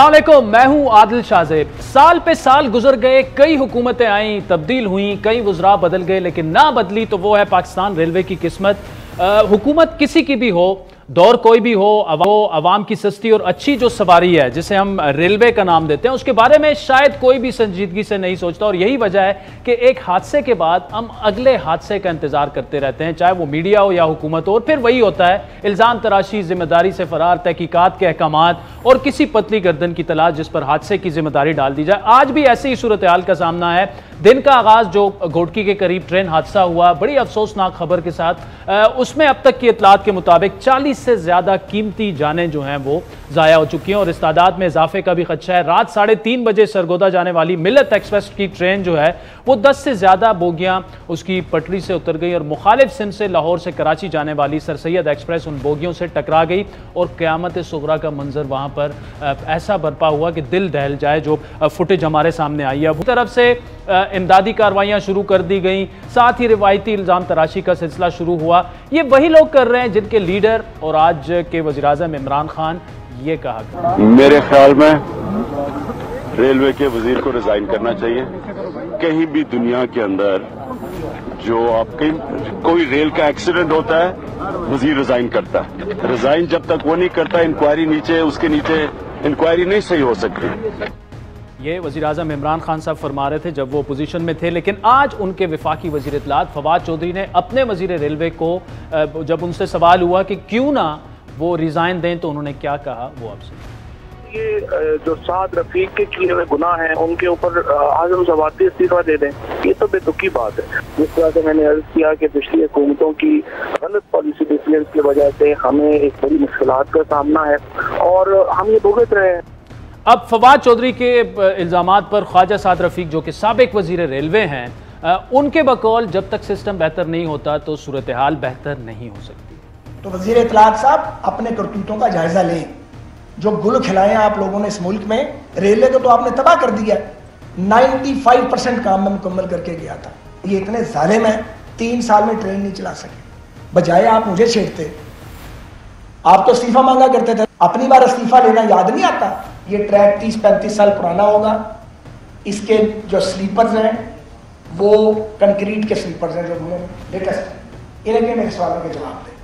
अस्सलाम वालेकुम, मैं हूं आदिल शाहजेब। साल पे साल गुजर गए, कई हुकूमतें आई, तब्दील हुई, कई वज़रा बदल गए, लेकिन ना बदली तो वो है पाकिस्तान रेलवे की किस्मत। हुकूमत किसी की भी हो, दौर कोई भी हो, अवाम की सस्ती और अच्छी जो सवारी है जिसे हम रेलवे का नाम देते हैं, उसके बारे में शायद कोई भी संजीदगी से नहीं सोचता। और यही वजह है कि एक हादसे के बाद हम अगले हादसे का इंतजार करते रहते हैं, चाहे वो मीडिया हो या हुकूमत हो। और फिर वही होता है, इल्ज़ाम तराशी, जिम्मेदारी से फरार, तहकीकात के अहकामात और किसी पतली गर्दन की तलाश जिस पर हादसे की जिम्मेदारी डाल दी जाए। आज भी ऐसी ही सूरत हाल का सामना है। दिन का आगाज जो घोटकी के करीब ट्रेन हादसा हुआ, बड़ी अफसोसनाक खबर के साथ, उसमें अब तक की इतलात के मुताबिक 40 से ज्यादा कीमती जानें जो हैं वो जाया हो चुकी हैं और इस तादाद में इजाफे का भी खदशा है। रात 3:30 बजे सरगोदा जाने वाली मिल्लत एक्सप्रेस की ट्रेन जो है वो 10 से ज्यादा बोगियां उसकी पटरी से उतर गई और मुखालिफ सिम से लाहौर से कराची जाने वाली सर सैयद एक्सप्रेस उन बोगियों से टकरा गई और क़यामत सुगरा का मंजर वहां पर ऐसा बरपा हुआ कि दिल दहल जाए। जो फुटेज हमारे सामने आई है, तरफ से इमदादी कार्रवाइयां शुरू कर दी गई, साथ ही रिवायती इल्ज़ाम तराशी का सिलसिला शुरू हुआ। ये वही लोग कर रहे हैं जिनके लीडर और आज के वज़ीर-ए-आज़म इमरान खान ये कहा। मेरे ख्याल में रेलवे के वजीर को रिजाइन करना चाहिए। कहीं भी दुनिया के अंदर जो आपके कोई रेल का एक्सीडेंट होता है, वजीर रिजाइन करता है। रिजाइन जब तक वो नहीं करता, इंक्वायरी नीचे उसके नीचे इंक्वायरी नहीं सही हो सकती। ये वज़ीर-ए-आज़म इमरान खान साहब फरमा रहे थे जब वो अपोजिशन में थे, लेकिन आज उनके वफाकी वज़ीर इत्तलात फवाद चौधरी ने अपने वज़ीर रेलवे को जब उनसे सवाल हुआ कि क्यों ना वो रिजाइन दें, तो उन्होंने क्या कहा वो आपसे। ये जो साद रफीक के किए हुए गुनाह हैं उनके ऊपर आजम जवाती इस्तीफा दे दें, ये तो बेतुकी बात है। जिस तरह से मैंने अर्ज किया कि पिछली हुकूमतों की गलत पॉलिसी डिसीजन की वजह से हमें एक बड़ी मुश्किलात का सामना है और हम ये भुगत रहे हैं। अब फवाद चौधरी के इल्ज़ामात पर ख्वाजा साद रफीक जो कि साबिक वज़ीर रेलवे हैं, उनके बकौल जब तक सिस्टम बेहतर नहीं होता तो सूरत हाल बेहतर नहीं हो सकती। तो वज़ीर इत्तलात साहब अपने करतूतों का जायजा लें। जो गुल खिलाए आप लोगों ने इस मुल्क में, रेलवे को तो आपने तबाह कर दिया। 95% काम में मुकम्मल करके गया था। ये इतने जालिम हैं, 3 साल में ट्रेन नहीं चला सके, बजाय आप मुझे छेड़ते। आप तो इस्तीफा मांगा करते थे, अपनी बार इस्तीफा लेना याद नहीं आता। ये ट्रैक 30-35 साल पुराना होगा। इसके जो स्लीपर्स हैं वो कंक्रीट के स्लीपर्स हैं जो लेटेस्ट। इनके मेरे सवालों के जवाब दें।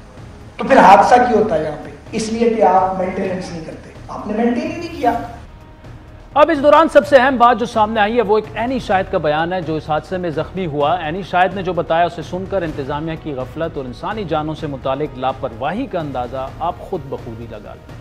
तो फिर हादसा क्यों होता है यहाँ पे? इसलिए कि आप मेंटेनेंस नहीं करते, आपने मेंटेन ही नहीं किया। अब इस दौरान सबसे अहम बात जो सामने आई है वो एक एनी शाहिद का बयान है जो इस हादसे में जख्मी हुआ। एनी शाहिद ने जो बताया उसे सुनकर इंतजामिया की गफलत और इंसानी जानों से मुतालिक लापरवाही का अंदाजा आप खुद बखूबी लगा लें।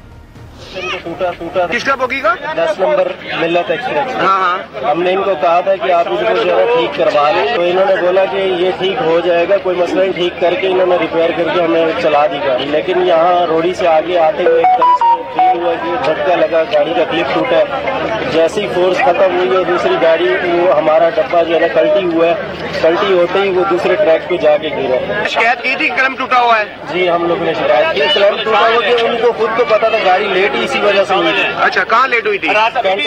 टूटा किसका बोगी का? 10 नंबर मिल्लत एक्सप्रेस। हाँ। हमने इनको कहा था कि आप इसको जो है ठीक करवा लें, तो इन्होंने बोला कि ये ठीक हो जाएगा, कोई मसला नहीं। ठीक करके इन्होंने रिपेयर करके हमें चला दी गाड़ी। लेकिन यहाँ रोड़ी से आगे आते हुए एकदम से फील हुआ कि झटका लगा, गाड़ी का क्लिप टूटा है। जैसे ही फोर्स खत्म हुई और दूसरी गाड़ी वो हमारा डब्बा जो है पलटी हुआ है, पलटी होते ही वो दूसरे ट्रैक पे जाके गिरा। शिकायत की थी कलम टूटा हुआ है? जी, हम लोग ने शिकायत की। कलम टूटा हुआ कि उनको खुद को पता था, गाड़ी लेट ही इसी वजह से हुई थी। अच्छा, कहाँ लेट हुई थी? Karachi cantt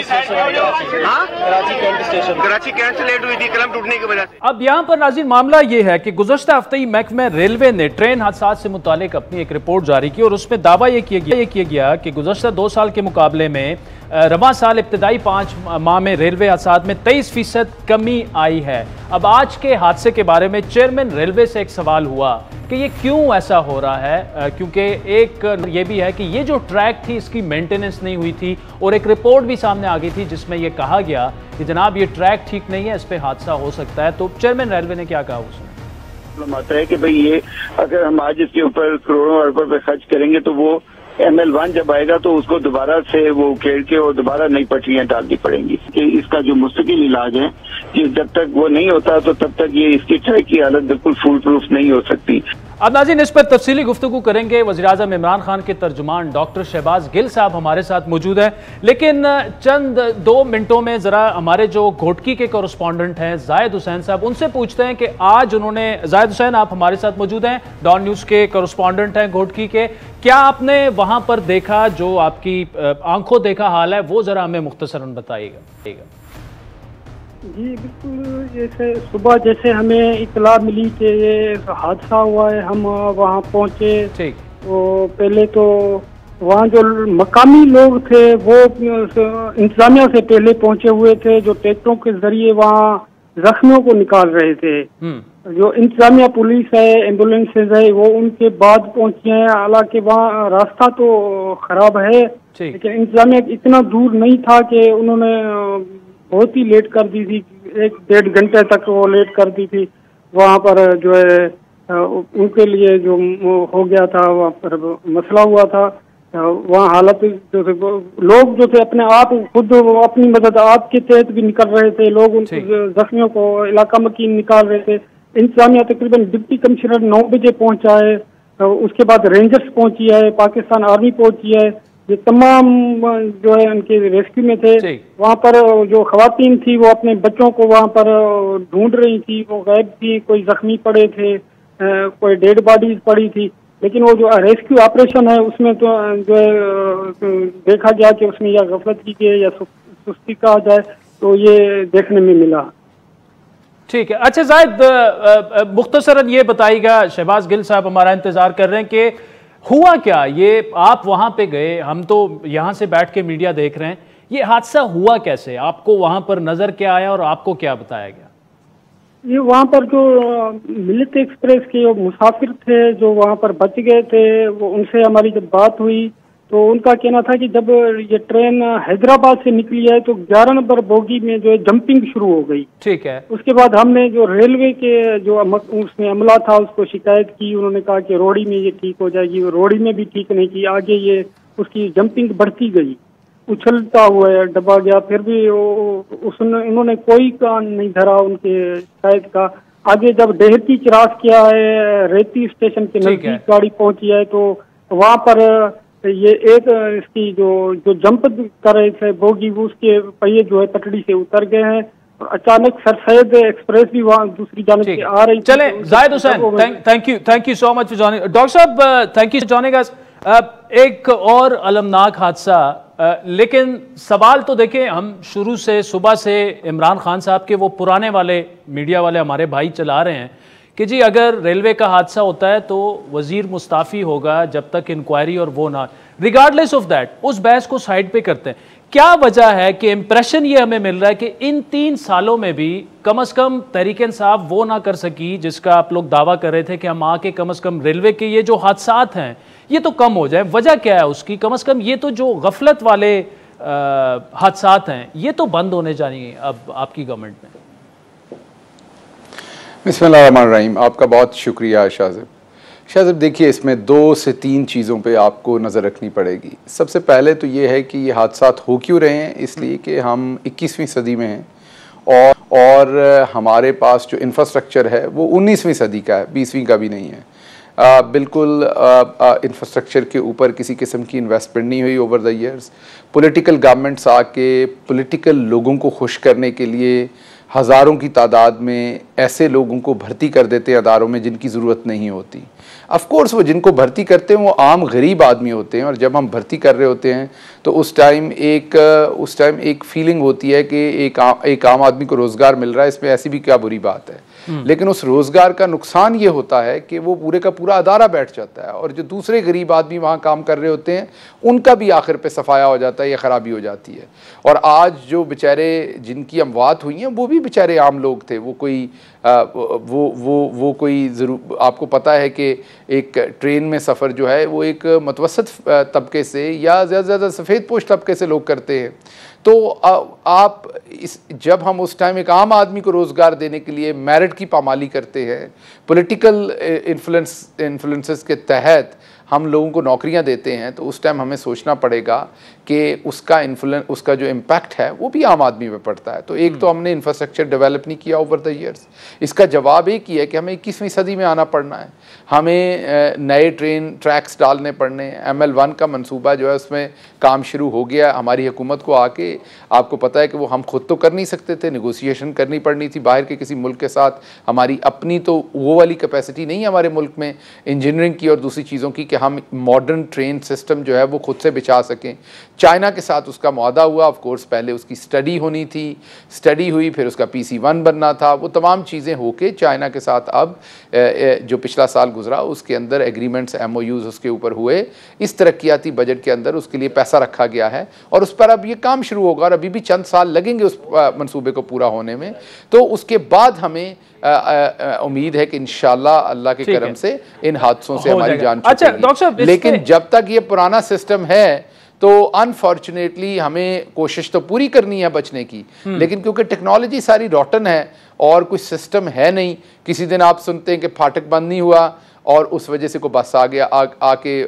station. Karachi cantt से लेट हुई थी कलम टूटने की वजह से। अब यहाँ पर नाज़रीन मामला ये है कि गुज़श्ता हफ्ते ही महकमा रेलवे ने ट्रेन हादसा से मुतालिक अपनी एक रिपोर्ट जारी की और उसमें दावा ये किया गया कि गुज़श्ता 2 साल के मुकाबले में रवां साल इब्तदाई 5 माह में रेलवे हादसात में 23% कमी आई है। अब आज के हादसे के बारे में चेयरमैन रेलवे से एक सवाल हुआ कि ये क्यों ऐसा हो रहा है, क्योंकि एक ये भी है कि ये जो ट्रैक थी इसकी मेंटेनेंस नहीं हुई थी और एक रिपोर्ट भी सामने आ गई थी जिसमें यह कहा गया कि जनाब ये ट्रैक ठीक नहीं है, इस पर हादसा हो सकता है। तो चेयरमैन रेलवे ने क्या कहा उसने? आता है कि भाई ये अगर हम आज इसके ऊपर करोड़ों अरबों रुपए खर्च करेंगे तो वो ML1 जब आएगा तो उसको दोबारा से वो उखेड़ के और दोबारा नई पटरियां डालनी पड़ेंगी। कि इसका जो मुस्तकिल इलाज है कि जब तक वो नहीं होता तो तब तक ये इसकी ट्रैक की हालत बिल्कुल फुल प्रूफ नहीं हो सकती। अब नाज़रीन इस पर तफसीली गुफ्तगू करेंगे। वज़ीर-ए-आज़म इमरान खान के तर्जुमान डॉक्टर शहबाज गिल साहब हमारे साथ मौजूद हैं, लेकिन चंद 2 मिनटों में ज़रा हमारे जो घोटकी के कॉरेस्पॉन्डेंट हैं जायद हुसैन साहब, उनसे पूछते हैं कि आज उन्होंने, जायद हुसैन आप हमारे साथ मौजूद हैं, डॉन न्यूज़ के कॉरेस्पॉन्डेंट हैं घोटकी के, क्या आपने वहाँ पर देखा, जो आपकी आंखों देखा हाल है वो ज़रा हमें मुख्तसरन बताइएगा। जी बिल्कुल, जैसे सुबह जैसे हमें इतला मिली कि ये हादसा हुआ है, हम वहाँ पहुँचे। ठीक। तो पहले तो वहाँ जो मकामी लोग थे वो इंतजामिया से पहले पहुंचे हुए थे, जो ट्रैक्टरों के जरिए वहाँ जख्मियों को निकाल रहे थे। जो इंतजामिया पुलिस है, एम्बुलेंसेज है, वो उनके बाद पहुंची हैं। हालांकि वहाँ रास्ता तो खराब है, लेकिन इंतजामिया इतना दूर नहीं था कि उन्होंने बहुत ही लेट कर दी थी, 1-1.5 घंटे तक वो लेट कर दी थी। वहाँ पर जो है उनके लिए जो हो गया था, वहाँ पर मसला हुआ था। वहाँ हालत जो थे, लोग जो थे अपने आप खुद अपनी मदद आप के तहत भी निकल रहे थे, लोग उन जख्मियों को इलाका मकीन निकाल रहे थे। इंतजामिया तकरीबन डिप्टी कमिश्नर 9 बजे पहुंचा है, उसके बाद रेंजर्स पहुंची है, पाकिस्तान आर्मी पहुंची है, ये तमाम जो है उनके रेस्क्यू में थे। वहाँ पर जो खवातीन थी वो अपने बच्चों को वहाँ पर ढूंढ रही थी, वो गायब थी, कोई जख्मी पड़े थे, कोई डेड बॉडीज पड़ी थी। लेकिन वो जो रेस्क्यू ऑपरेशन है उसमें तो जो है देखा गया कि उसमें या गफलत की गई या सुस्ती कहा जाए, तो ये देखने में मिला। ठीक है। अच्छा जाहिद, मुख्तसरन ये बताइएगा, शहबाज गिल साहब हमारा इंतजार कर रहे हैं कि हुआ क्या। ये आप वहां पे गए, हम तो यहां से बैठ के मीडिया देख रहे हैं, ये हादसा हुआ कैसे, आपको वहां पर नजर क्या आया और आपको क्या बताया गया? ये वहाँ पर जो मिलित एक्सप्रेस के जो मुसाफिर थे जो वहाँ पर बच गए थे, वो उनसे हमारी जब बात हुई तो उनका कहना था कि जब ये ट्रेन हैदराबाद से निकली है तो 11 नंबर बोगी में जो है जंपिंग शुरू हो गई। ठीक है। उसके बाद हमने जो रेलवे के जो उसमें अमला था उसको शिकायत की, उन्होंने कहा कि रोड़ी में ये ठीक हो जाएगी, रोड़ी में भी ठीक नहीं की, आगे ये उसकी जंपिंग बढ़ती गई, उछलता हुआ दबा गया। फिर भी उन्होंने कोई कान नहीं धरा उनके शिकायत का। आगे जब डेहती क्रॉस किया है, रेती स्टेशन के नजदीक गाड़ी पहुंची है, तो वहां पर ये एक इसकी जो जंप कर रहे थे बोगी, उसके पहिए जो है पटड़ी से उतर गए हैं और अचानक सर सैयद एक्सप्रेस भी वहाँ दूसरी जानिब से आ रही। चले Zahid Hussain, thank you so much for joining. Doctor साहब thank you for joining us. एक और अलमनाक हादसा, लेकिन सवाल तो देखें, हम शुरू से सुबह से इमरान खान साहब के वो पुराने वाले मीडिया वाले हमारे भाई चला रहे हैं कि जी अगर रेलवे का हादसा होता है तो वजीर मुस्ताफ़ी होगा जब तक इंक्वायरी और वो ना, रिगार्डलेस ऑफ दैट उस बहस को साइड पे करते हैं। क्या वजह है कि इंप्रेशन ये हमें मिल रहा है कि इन 3 सालों में भी कम से कम तहरीक इंसाफ वो ना कर सकी जिसका आप लोग दावा कर रहे थे कि हम आके कम से कम रेलवे के ये जो हादसात हैं ये तो कम हो जाए। वजह क्या है उसकी? कम से कम ये तो जो गफलत वाले हादसात हैं ये तो बंद होने चाहिए अब आपकी गवर्नमेंट में। बिस्मिल्लाहिर्रहमानिर्रहीम। आपका बहुत शुक्रिया शाहज़ेब। देखिए, इसमें 2 से 3 चीज़ों पे आपको नज़र रखनी पड़ेगी। सबसे पहले तो ये है कि ये हादसात हो क्यों रहे हैं, इसलिए कि हम 21वीं सदी में हैं और हमारे पास जो इंफ्रास्ट्रक्चर है वो 19वीं सदी का है, 20वीं का भी नहीं है। बिल्कुल इंफ्रास्ट्रक्चर के ऊपर किसी किस्म की इन्वेस्टमेंट नहीं हुई over the years. Political governments आके पॉलिटिकल लोगों को खुश करने के लिए हज़ारों की तादाद में ऐसे लोगों को भर्ती कर देते हैं अदारों में जिनकी ज़रूरत नहीं होती। ऑफ कोर्स वो जिनको भर्ती करते हैं वो आम गरीब आदमी होते हैं, और जब हम भर्ती कर रहे होते हैं तो उस टाइम एक फीलिंग होती है कि एक आम आदमी को रोज़गार मिल रहा है, इसमें ऐसी भी क्या बुरी बात है। लेकिन उस रोज़गार का नुकसान ये होता है कि वो पूरे का पूरा अदारा बैठ जाता है और जो दूसरे गरीब आदमी वहाँ काम कर रहे होते हैं उनका भी आखिर पे सफाया हो जाता है या ख़राबी हो जाती है। और आज जो बेचारे जिनकी अमवात हुई हैं वो भी बेचारे आम लोग थे, वो कोई वो कोई ज़रूर, आपको पता है कि एक ट्रेन में सफ़र जो है वो एक मतवसत तबके से या ज़्यादा से ज़्यादा सफ़ेद पोश तबके से लोग करते हैं। तो आप जब हम उस टाइम एक आम आदमी को रोज़गार देने के लिए मेरिट की पामाली करते हैं, पॉलिटिकल इन्फ्लुएंसेस के तहत हम लोगों को नौकरियां देते हैं, तो उस टाइम हमें सोचना पड़ेगा कि उसका जो इम्पैक्ट है वो भी आम आदमी पे पड़ता है। तो एक तो हमने इंफ्रास्ट्रक्चर डेवलप नहीं किया ओवर द ईयर्स। इसका जवाब एक ही है कि हमें 21वीं सदी में आना पड़ना है, हमें नए ट्रेन ट्रैक्स डालने पड़ने। ML1 का मंसूबा जो है उसमें काम शुरू हो गया, हमारी हुकूमत को आके कि आपको पता है कि वो हम खुद तो कर नहीं सकते थे, नेगोशिएशन करनी पड़नी थी बाहर के किसी मुल्क के साथ। हमारी अपनी तो वो वाली कैपेसिटी नहीं है हमारे मुल्क में इंजीनियरिंग की और दूसरी चीज़ों की कि हम मॉडर्न ट्रेन सिस्टम जो है वो खुद से बिछा सकें। चाइना के साथ उसका मुआहदा हुआ, ऑफ कोर्स पहले उसकी स्टडी होनी थी, स्टडी हुई, फिर उसका PC1 बनना था, वो तमाम चीज़ें होके चाइना के साथ अब जो पिछला साल गुजरा उसके अंदर एग्रीमेंट्स MOUs उसके ऊपर हुए। इस तरक्याती बजट के अंदर उसके लिए पैसा रखा गया है और उस पर अब ये काम शुरू होगा और अभी भी चंद साल लगेंगे उस मंसूबे को पूरा होने में। तो उसके बाद हमें उम्मीद है कि इंशाल्लाह अल्लाह के करम से इन हादसों से हमारी जान छूटेगी। अच्छा डॉक्टर साहब, लेकिन जब तक ये पुराना सिस्टम है तो अनफॉर्चुनेटली हमें कोशिश तो पूरी करनी है बचने की, लेकिन क्योंकि टेक्नोलॉजी सारी रॉटन है और कोई सिस्टम है नहीं। किसी दिन आप सुनते हैं कि फाटक बंद नहीं हुआ और उस वजह से कोई बस आ गया, आके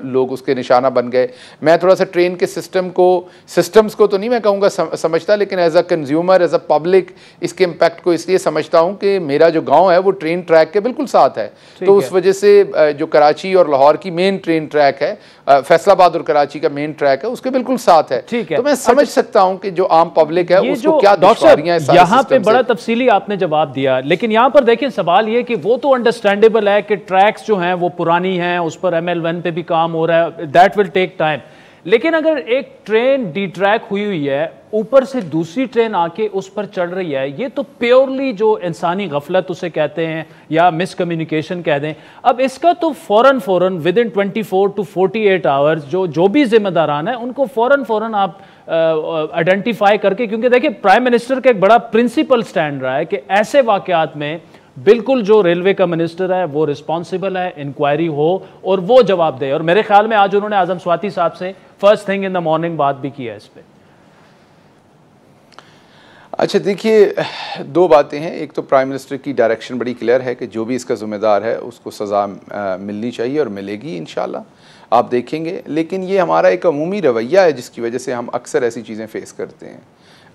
लोग उसके निशाना बन गए। मैं थोड़ा सा ट्रेन के सिस्टम्स को तो नहीं मैं कहूँगा समझता, लेकिन as a consumer, as a public इसके इम्पैक्ट को इसलिए समझता हूँ कि मेरा जो गांव है वो ट्रेन ट्रैक के बिल्कुल साथ है। तो उस वजह से जो कराची और लाहौर की मेन ट्रेन ट्रैक है, फैसलाबाद और कराची का मेन ट्रैक है, उसके बिल्कुल साथ है। तो मैं समझ सकता हूँ कि जो आम पब्लिक है उसको क्या दुश्वारियां हैं। यहाँ पे बड़ा तफसीली आपने जवाब दिया, लेकिन यहाँ पर देखिए सवाल ये कि वो तो अंडरस्टैंडेबल है कि ट्रैक्स जो हैं वो पुरानी हैं, उस पर ML1 पे भी काम हो रहा है, दैट विल टेक टाइम। लेकिन अगर एक ट्रेन डिट्रैक हुई है, ऊपर से दूसरी ट्रेन आके उस पर चढ़ रही है, ये तो प्योरली जो इंसानी गफलत उसे कहते हैं या मिसकम्युनिकेशन कह दें। अब इसका तो फौरन विद इन 24 to 48 आवर्स जो भी जिम्मेदारान है उनको फौरन आप आइडेंटिफाई करके, क्योंकि देखिए प्राइम मिनिस्टर का एक बड़ा प्रिंसिपल स्टैंड रहा है कि ऐसे वाकयात में बिल्कुल जो रेलवे का मिनिस्टर है वो रिस्पॉन्सिबल है, इंक्वायरी हो और वो जवाब दे। और मेरे ख्याल में आज उन्होंने आजम स्वाति साहब से first thing in the morning बात भी की है इस पर। अच्छा देखिए, दो बातें हैं। एक तो प्राइम मिनिस्टर की डायरेक्शन बड़ी क्लियर है कि जो भी इसका जिम्मेदार है उसको सज़ा मिलनी चाहिए और मिलेगी इंशाल्लाह, आप देखेंगे। लेकिन ये हमारा एक अमूमी रवैया है जिसकी वजह से हम अक्सर ऐसी चीज़ें फ़ेस करते हैं।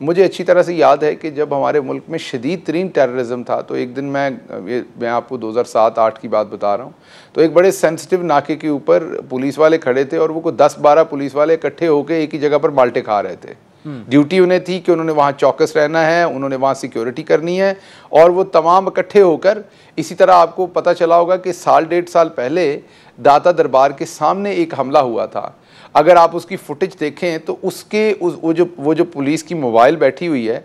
मुझे अच्छी तरह से याद है कि जब हमारे मुल्क में शदीद तरीन टेररिज्म था, तो एक दिन मैं आपको 2007-8 की बात बता रहा हूँ, तो एक बड़े सेंसिटिव नाके के ऊपर पुलिस वाले खड़े थे और वो कोई 10-12 पुलिस वाले इकट्ठे होकर एक ही जगह पर माल्टे खा रहे थे। ड्यूटी उन्हें थी कि उन्होंने वहाँ चौकस रहना है, उन्होंने वहाँ सिक्योरिटी करनी है, और वो तमाम इकट्ठे होकर, इसी तरह आपको पता चला होगा कि 1.5 साल पहले दाता दरबार के सामने एक हमला हुआ था। अगर आप उसकी फुटेज देखें तो वो जो पुलिस की मोबाइल बैठी हुई है,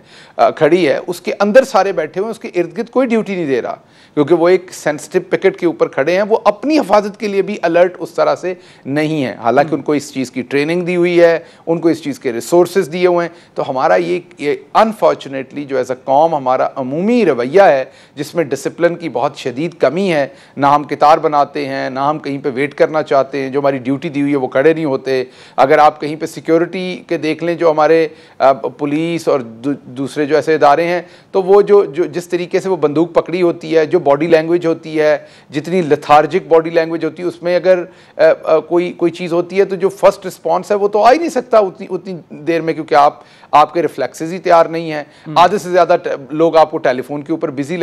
खड़ी है, उसके अंदर सारे बैठे हुए हैं, उसके इर्द गिर्द कोई ड्यूटी नहीं दे रहा, क्योंकि वो एक सेंसिटिव पिकेट के ऊपर खड़े हैं। वो अपनी हिफाजत के लिए भी अलर्ट उस तरह से नहीं है, हालांकि उनको इस चीज़ की ट्रेनिंग दी हुई है, उनको इस चीज़ के रिसोर्सेज दिए हुए हैं। तो हमारा ये अनफॉर्चुनेटली जो एज अ कौम हमारा अमूमी रवैया है जिसमें डिसिप्लिन की बहुत शदीद कमी है। ना हम कितार बनाते हैं, ना हम कहीं पर वेट करना चाहते हैं, जो हमारी ड्यूटी दी हुई है वो खड़े नहीं होते। अगर आप कहीं पे सिक्योरिटी के देख लें, जो हमारे पुलिस और दूसरे जो ऐसे इदारे हैं, तो वो जो जिस तरीके से वो बंदूक पकड़ी होती है, जो बॉडी लैंग्वेज होती है, जितनी लेथार्जिक बॉडी लैंग्वेज होती है, उसमें अगर कोई चीज़ होती है तो जो फर्स्ट रिस्पॉन्स है वो तो आ ही नहीं सकता उतनी देर में, क्योंकि आपके रिफ्लेक्सेस ही तैयार नहीं है। आधे से ज़्यादा लोग आपको टेलीफोन के ऊपर बिजी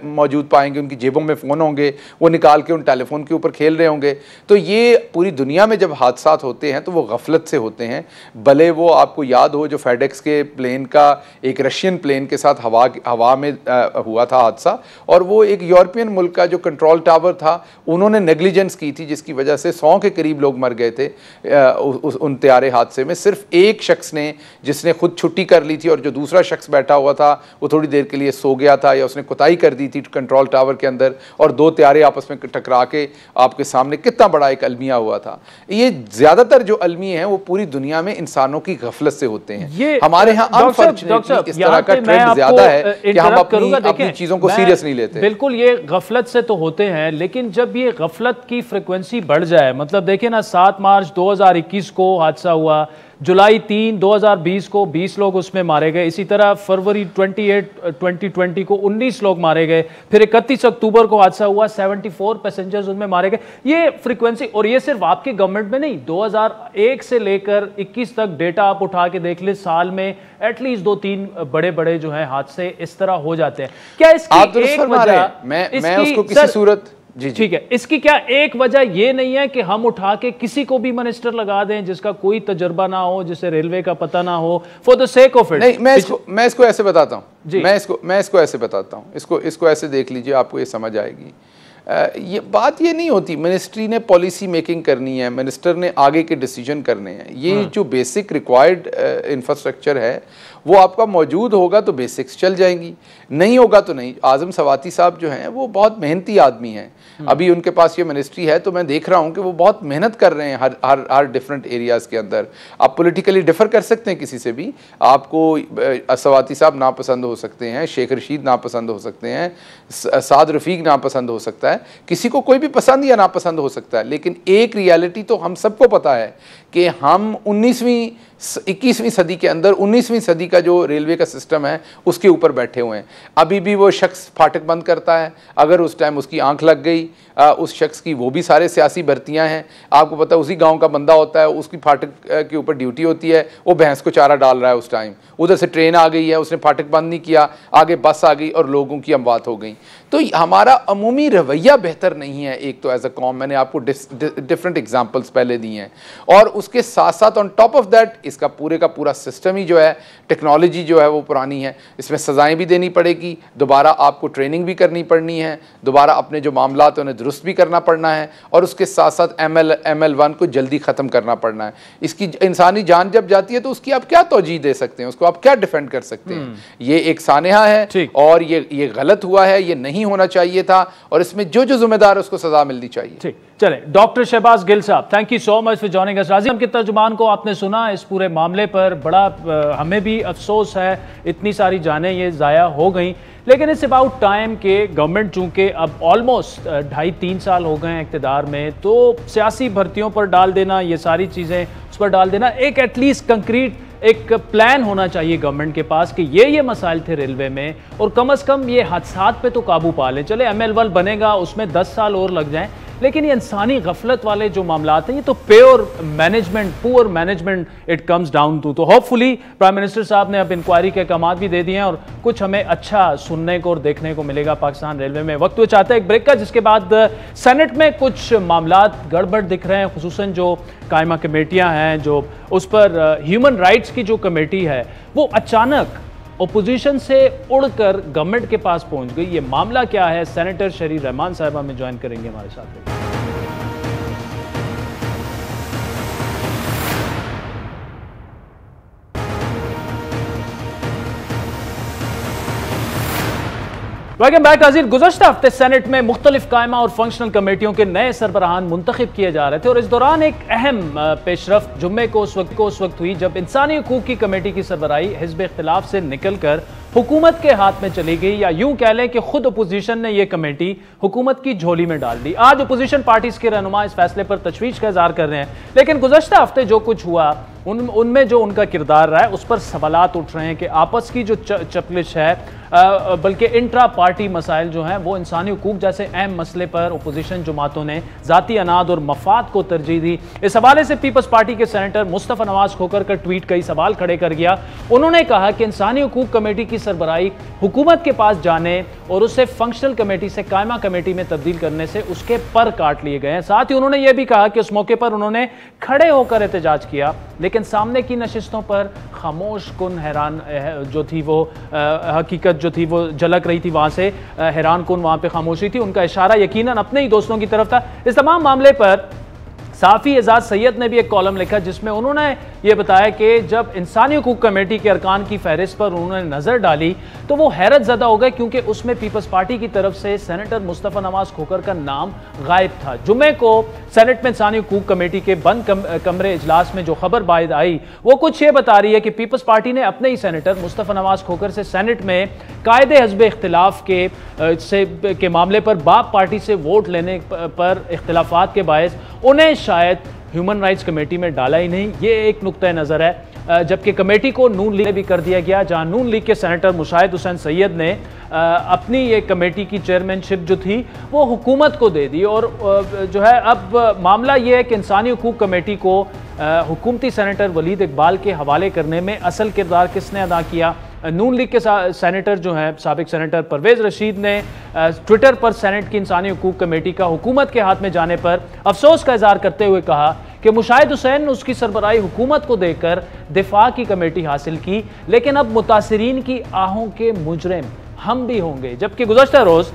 मौजूद पाएंगे, उनकी जेबों में फ़ोन होंगे, वो निकाल के उन टेलीफोन के ऊपर खेल रहे होंगे। तो ये पूरी दुनिया में जब हादसात होते हैं तो वो गफलत से होते हैं। भले वो आपको याद हो जो फेडेक्स के प्लेन का एक रशियन प्लेन के साथ हवा में हुआ था हादसा, और वो एक यूरोपियन मुल्क का जो कंट्रोल टावर था उन्होंने नेग्लिजेंस की थी, जिसकी वजह से 100 के करीब लोग मर गए थे उन त्यारे हादसे में। सिर्फ एक शख्स ने, जिसने खुद छुट्टी कर ली थी, और जो दूसरा शख्स बैठा हुआ था वो थोड़ी देर के लिए सो गया था या उसने कोताही कर दी थी कंट्रोल टावर के अंदर, और 2 त्यारे आपस में टकरा के आपके सामने कितना बड़ा एक अलमिया हुआ था। ये ज्यादातर जो अलमिये हैं वो पूरी दुनिया में इंसानों की गफलत से होते हैं। ये हमारे यहाँ अनफॉर्चुनेटली इस तरह का ट्रेंड ज्यादा है कि हम अपनी चीजों को सीरियस नहीं लेते। बिल्कुल, ये गफलत से तो होते हैं, लेकिन जब ये गफलत की फ्रिक्वेंसी बढ़ जाए, मतलब देखिए ना, 7 मार्च 2021 को हादसा हुआ, जुलाई 3, 2020 को 20 लोग उसमें मारे गए, इसी तरह फरवरी 28, 2020 को 19 लोग मारे गए, फिर 31 अक्टूबर को हादसा हुआ, 74 पैसेंजर्स उनमें मारे गए। ये फ्रीक्वेंसी, और ये सिर्फ आपकी गवर्नमेंट में नहीं, 2001 से लेकर 21 तक डेटा आप उठा के देख ले, साल में एटलीस्ट 2-3 बड़े जो हैं हादसे इस तरह हो जाते हैं। क्या इसकी एक वजह, मैं उसको किसी सूरत जी ठीक है, इसकी क्या एक वजह ये नहीं है कि हम उठा के किसी को भी मिनिस्टर लगा दें जिसका कोई तजुर्बा ना हो, जिसे रेलवे का पता ना हो, for the sake of it? नहीं, मैं इसको ऐसे बताता हूँ, मैं इसको ऐसे बताता हूँ, इसको ऐसे देख लीजिए, आपको ये समझ आएगी। ये बात ये नहीं होती मिनिस्ट्री ने पॉलिसी मेकिंग करनी है, मिनिस्टर ने आगे के डिसीजन करने हैं। ये जो बेसिक रिक्वायर्ड इंफ्रास्ट्रक्चर है वो आपका मौजूद होगा तो बेसिक्स चल जाएंगी, नहीं होगा तो नहीं। आज़म सवाती साहब जो हैं वो बहुत मेहनती आदमी हैं, अभी उनके पास ये मिनिस्ट्री है तो मैं देख रहा हूँ कि वो बहुत मेहनत कर रहे हैं हर डिफरेंट एरियाज़ के अंदर। आप पॉलिटिकली डिफ़र कर सकते हैं किसी से भी, आपको सवाती साहब नापसंद हो सकते हैं, शेख रशीद नापसंद हो सकते हैं, साद रफ़ीक नापसंद हो सकता है, किसी को कोई भी पसंद या नापसंद हो सकता है, लेकिन एक रियलिटी तो हम सबको पता है कि हम 21वीं सदी के अंदर 19वीं सदी का जो रेलवे का सिस्टम है उसके ऊपर बैठे हुए हैं। अभी भी वो शख्स फाटक बंद करता है, अगर उस टाइम उसकी आंख लग गई उस शख्स की, वो भी सारे सियासी भर्तियां हैं, आपको पता है उसी गांव का बंदा होता है, उसकी फाटक के ऊपर ड्यूटी होती है, वो भैंस को चारा डाल रहा है उस टाइम, उधर से ट्रेन आ गई है, उसने फाटक बंद नहीं किया, आगे बस आ गई और लोगों की अमवात हो गई। तो हमारा अमूमी रवैया बेहतर नहीं है, एक तो एज अ कॉम, मैंने आपको डिफरेंट एग्जाम्पल्स पहले दी हैं, और उसके साथ साथ ऑन टॉप ऑफ दैट इसका पूरे का पूरा सिस्टम ही जो है, टेक्नोलॉजी जो है वो पुरानी है, इसमें सज़ाएं भी देनी पड़ेगी, दोबारा आपको ट्रेनिंग भी करनी पड़नी है, दोबारा अपने जो मामला हैं उन्हें दुरुस्त भी करना पड़ना है, और उसके साथ साथ ML1 को जल्दी ख़त्म करना पड़ना है। इसकी इंसानी जान जब जाती है तो उसकी आप क्या तौजीह दे सकते हैं, उसको आप क्या डिफेंड कर सकते हैं? ये एक सानेहा है और ये गलत हुआ है, ये नहीं होना चाहिए था, और इसमें जो जिम्मेदार है उसको सजा मिलनी चाहिए। ठीक, चले डॉक्टर शहबाज गिल साहब, thank you so much for joining अस। राज़ी के तर्जुमान को आपने सुना इस पूरे मामले पर, बड़ा हमें भी अफसोस है, इतनी सारी जानें ये ज़ाया हो गई, लेकिन इट्स अबाउट टाइम के गवर्नमेंट चूंकि अब ऑलमोस्ट 2.5-3 साल हो गए हैं इक़्तिदार में, तो सियासी भर्तियों पर डाल देना, ये सारी चीज़ें उस पर डाल देना, एक एटलीस्ट कंक्रीट एक प्लान होना चाहिए गवर्नमेंट के पास कि ये मसाइल थे रेलवे में, और कम से कम ये हादसात पे तो काबू पा लें। चले ML1 बनेगा, उसमें 10 साल और लग जाएं, लेकिन ये इंसानी गफलत वाले जो मामलात हैं, ये तो pure management it comes down to. तो होपफुली प्राइम मिनिस्टर साहब ने अब इंक्वायरी के अहकाम भी दे दिए हैं और कुछ हमें अच्छा सुनने को और देखने को मिलेगा पाकिस्तान रेलवे में। वक्त वो चाहता है एक ब्रेक का, जिसके बाद सेनेट में कुछ मामलात गड़बड़ दिख रहे हैं, खुसूसन जो कायमा कमेटियां हैं, जो उस पर ह्यूमन राइट्स की जो कमेटी है वो अचानक ओपोजिशन से उड़कर गवर्नमेंट के पास पहुंच गई। ये मामला क्या है? सेनेटर शरी रहमान साहब हमें ज्वाइन करेंगे हमारे साथ। वेलकम बैक नाज़रीन। गुज़श्ता हफ्ते सेनेट में मुख्तलिफ कायमा और फंक्शनल कमेटियों के नए सरबराहान मुंतखब किए जा रहे थे, और इस दौरान एक अहम पेशरफ्त जुम्मे को उस वक्त हुई जब इंसानी हकूक़ की कमेटी की सरबराही हिज़्ब इख्तिलाफ से निकलकर हुकूमत के हाथ में चली गई, या यूं कह लें कि खुद अपोजिशन ने यह कमेटी हुकूमत की झोली में डाल दी। आज अपोजिशन पार्टीज के रहनुमा इस फैसले पर तशवीश का इज़हार कर रहे हैं, लेकिन गुज़श्ता हफ्ते जो कुछ हुआ उनमें जो उनका किरदार रहा है उस पर सवालात उठ रहे हैं कि आपस की जो चपलिश है, बल्कि इंट्रा पार्टी मसाइल जो हैं वो इंसानी हुकूक जैसे अहम मसले पर अपोजिशन जमातों ने ज़ाती अनाद और मफाद को तरजीह दी। इस हवाले से पीपल्स पार्टी के सेनेटर मुस्तफ़ा नवाज खोकर का ट्वीट कई सवाल खड़े कर गया। उन्होंने कहा कि इंसानी हुकूक कमेटी की सरबराही हुकूमत के पास जाने और उसे फंक्शनल कमेटी से कायमा कमेटी में तब्दील करने से उसके पर काट लिए गए हैं। साथ ही उन्होंने यह भी कहा कि उस मौके पर उन्होंने खड़े होकर एहतजाज किया, लेकिन सामने की नशिस्तों पर खामोश कुन हैरान जो थी वो हकीकत जो थी वो झलक रही थी, वहां से हैरान कुन वहां पे खामोशी थी। उनका इशारा यकीनन अपने ही दोस्तों की तरफ था। इस तमाम मामले पर साफ़ी एजाज सैयद ने भी एक कॉलम लिखा जिसमें उन्होंने ये बताया कि जब इंसानी हुकूक कमेटी के अरकान की फहरिस्त पर उन्होंने नज़र डाली तो वो हैरत ज़दा हो गए, क्योंकि उसमें पीपल्स पार्टी की तरफ से सेनेटर मुस्तफ़ा नवाज खोकर का नाम गायब था। जुमे को सेनेट में इंसानी हुकूक कमेटी के बंद कमरे इजलास में जो खबर बायद आई वो कुछ ये बता रही है कि पीपल्स पार्टी ने अपने ही सेनेटर मुस्तफ़ा नवाज खोकर से सेनेट में कायदे हिज़्ब इख्तिलाफ के मामले पर बाप पार्टी से वोट लेने पर इख्तिलाफात के बायस उन्हें शायद ह्यूमन राइट्स कमेटी में डाला ही नहीं। ये एक नुक्ता नज़र है। जबकि कमेटी को नून लीग भी कर दिया गया, जहां नून लीग के सेनेटर मुशाहिद हुसैन सैयद ने अपनी ये कमेटी की चेयरमैनशिप जो थी वो हुकूमत को दे दी। और जो है अब मामला ये है कि इंसानी हुकूक कमेटी को हुकूमती सेनेटर वलीद इकबाल के हवाले करने में असल किरदार किसने अदा किया, नून लीग के सेनेटर जो हैं साबिक सेनेटर परवेज रशीद ने ट्विटर पर सेनेट की इंसानी हुकूक कमेटी का हुकूमत के हाथ में जाने पर अफसोस का इजहार करते हुए कहा कि मुशाहिद हुसैन उसकी सरबराही हुकूमत को देकर दिफा की कमेटी हासिल की, लेकिन अब मुतासिरीन की आहों के मुजरिम हम भी होंगे। जबकि गुज़श्ता रोज़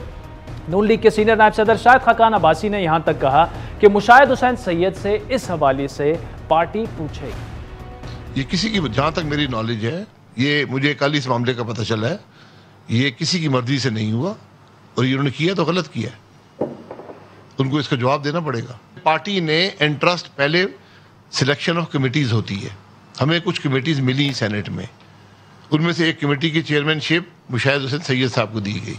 नून लीग के सीनियर नायब सदर शाहिद खाकान अब्बासी ने यहां तक कहा कि मुशाहिद हुसैन सैयद से इस हवाले से पार्टी पूछेगी। ये किसी की, जहां तक मेरी नॉलेज है, ये मुझे कल इस मामले का पता चला है, ये किसी की मर्जी से नहीं हुआ और ये उन्होंने किया तो गलत किया है, उनको इसका जवाब देना पड़ेगा। पार्टी ने इंटरेस्ट, पहले सिलेक्शन ऑफ कमेटीज होती है, हमें कुछ कमेटीज मिली सेनेट में, उनमें से एक कमेटी की चेयरमैनशिप मुशाहिद हुसैन सैयद साहब को दी गई।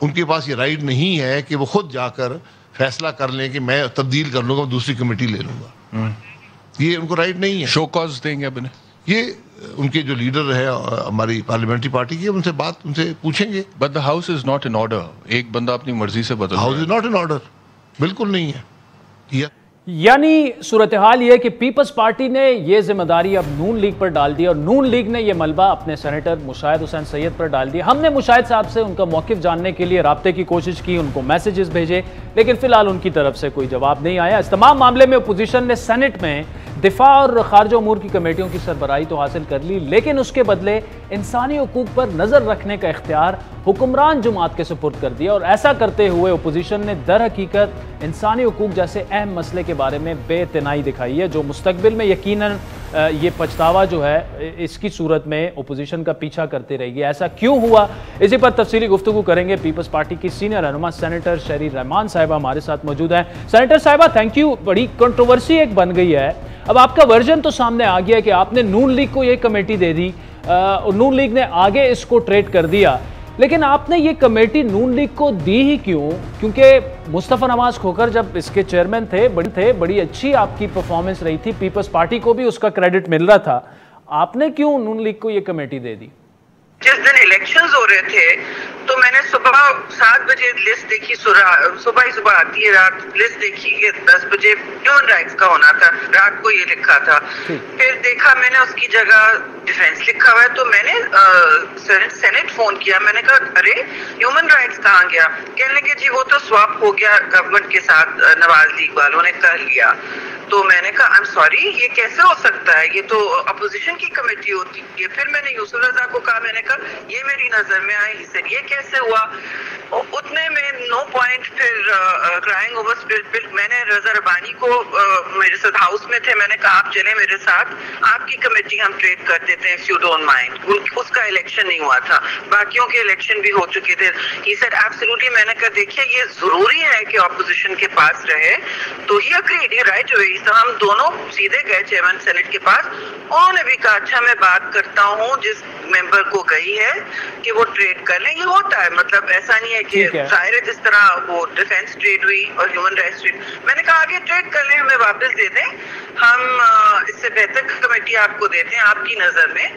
उनके पास ये राइट नहीं है कि वो खुद जाकर फैसला कर लें कि मैं तब्दील कर लूंगा, दूसरी कमेटी ले लूंगा, ये उनको राइट नहीं है। शो कॉज देंगे अब इन्हें, ये उनके जो लीडर है हमारी पार्लियामेंट्री पार्टी की, उनसे पूछेंगे। But the house is not in order, एक बंदा अपनी मर्जी से बदल, house is not in order, बिल्कुल नहीं है। यानी सूरत हाल यह कि पीपल्स पार्टी ने यह जिम्मेदारी अब नून लीग पर डाल दी और नून लीग ने यह मलबा अपने सेनेटर मुशाहिद हुसैन सैयद पर डाल दिया। हमने मुशाहिद साहब से उनका मौक़िफ़ जानने के लिए राब्ते की कोशिश की, उनको मैसेजेस भेजे, लेकिन फिलहाल उनकी तरफ से कोई जवाब नहीं आया। इस तमाम मामले में अपोजिशन ने सेनेट में दिफा और खारजा उमूर की कमेटियों की सरबराही तो हासिल कर ली, लेकिन उसके बदले इंसानी हुकूक पर नज़र रखने का इख्तियार हुक्मरान जमात के सुपुर्द कर दिया। और ऐसा करते हुए अपोजिशन ने दर हकीकत इंसानी हुकूक जैसे अहम मसले के बारे में बेइत्तेनाई दिखाई है, जो मुस्तकबिल में यकीनन ये पछतावा जो है इसकी सूरत में अपोजिशन का पीछा करते रहेगी। ऐसा क्यों हुआ, इसी पर तफसीली गुफ्तगू करेंगे। पीपल्स पार्टी की सीनियर रहनुमा सेनेटर शहरी रहमान साहिबा हमारे साथ मौजूद हैं। सेनेटर साहिबा, थैंक यू। बड़ी कंट्रोवर्सी एक बन गई है, अब आपका वर्जन तो सामने आ गया कि आपने नून लीग को ये कमेटी दे दी और नून लीग ने आगे इसको ट्रेड कर दिया, लेकिन आपने ये कमेटी नून लीग को दी ही क्यों? क्योंकि मुस्तफ़ा नवाज खोखर जब इसके चेयरमैन थे, बड़ी अच्छी आपकी परफॉर्मेंस रही थी, पीपल्स पार्टी को भी उसका क्रेडिट मिल रहा था, आपने क्यों नून लीग को ये कमेटी दे दी? जिस दिन इलेक्शंस हो रहे थे तो मैंने सुबह 7 बजे लिस्ट देखी, सुबह ही सुबह आती है रात, लिस्ट देखी कि 10 बजे ह्यूमन राइट्स का होना था, रात को ये लिखा था। फिर देखा मैंने उसकी जगह डिफेंस लिखा हुआ है, तो मैंने सेनेट फोन किया, मैंने कहा अरे ह्यूमन राइट्स कहाँ गया? कहने लगे जी वो तो स्वैप हो गया गवर्नमेंट के साथ, नवाज लीग वालों ने कर लिया। तो मैंने कहा आई एम सॉरी, ये कैसे हो सकता है, ये तो अपोजिशन की कमेटी होती है। फिर मैंने यूसुफ रजा को कहा, मैंने कहा ये मेरी नजर में आई, ये कैसे हुआ? उतने में नो पॉइंट, फिर क्राइंग ओवर स्पिरिट, मैंने रजा रबानी को मेरे साथ हाउस में थे, मैंने कहा आप चले मेरे साथ, आपकी कमेटी हम ट्रेड कर देते हैं इफ यू डोंट माइंड। उसका इलेक्शन नहीं हुआ था, बाकियों के इलेक्शन भी हो चुके थे। He said absolutely. मैंने कहा देखिए ये जरूरी है कि ऑपोजिशन के पास रहे, तो ही अग्रीड, ही राइट हुई। तो हम दोनों सीधे गए चेयरमैन सेनेट के पास, उन्होंने भी कहा अच्छा मैं बात करता हूँ जिस मेंबर को गई है कि वो ट्रेड कर ले। ये होता है, मतलब ऐसा नहीं है कि जाहिर है जिस तरह वो डिफेंस ट्रेड हुई और ह्यूमन राइट्स ट्रेड, मैंने कहा आगे ट्रेड कर ले, हमें वापस दे दें, हम इससे बेहतर कमेटी आपको देते हैं आपकी नजर में,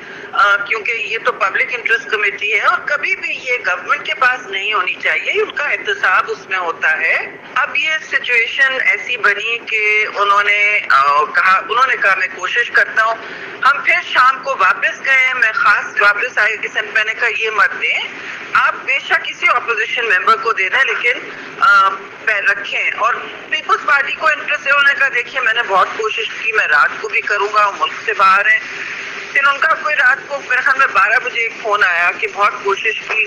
क्योंकि ये तो पब्लिक इंटरेस्ट कमेटी है और कभी भी ये गवर्नमेंट के पास नहीं होनी चाहिए, उनका एहतसाब उसमें होता है। अब ये सिचुएशन ऐसी बनी कि उन्होंने कहा मैं कोशिश करता हूँ। हम फिर शाम को वापस गए, मैं खास वापस आई कि मैंने कहा ये मत दें, आप बेशक किसी ऑपोजिशन मेंबर को दे दें, लेकिन पैर रखें। और पीपल्स पार्टी को इंटरेस्ट है, उन्होंने कहा देखिए मैंने बहुत कोशिश की, मैं रात को भी करूंगा, मुल्क से बाहर है। फिर उनका कोई रात को मेरे ख्याल में 12 बजे एक फोन आया कि बहुत कोशिश की,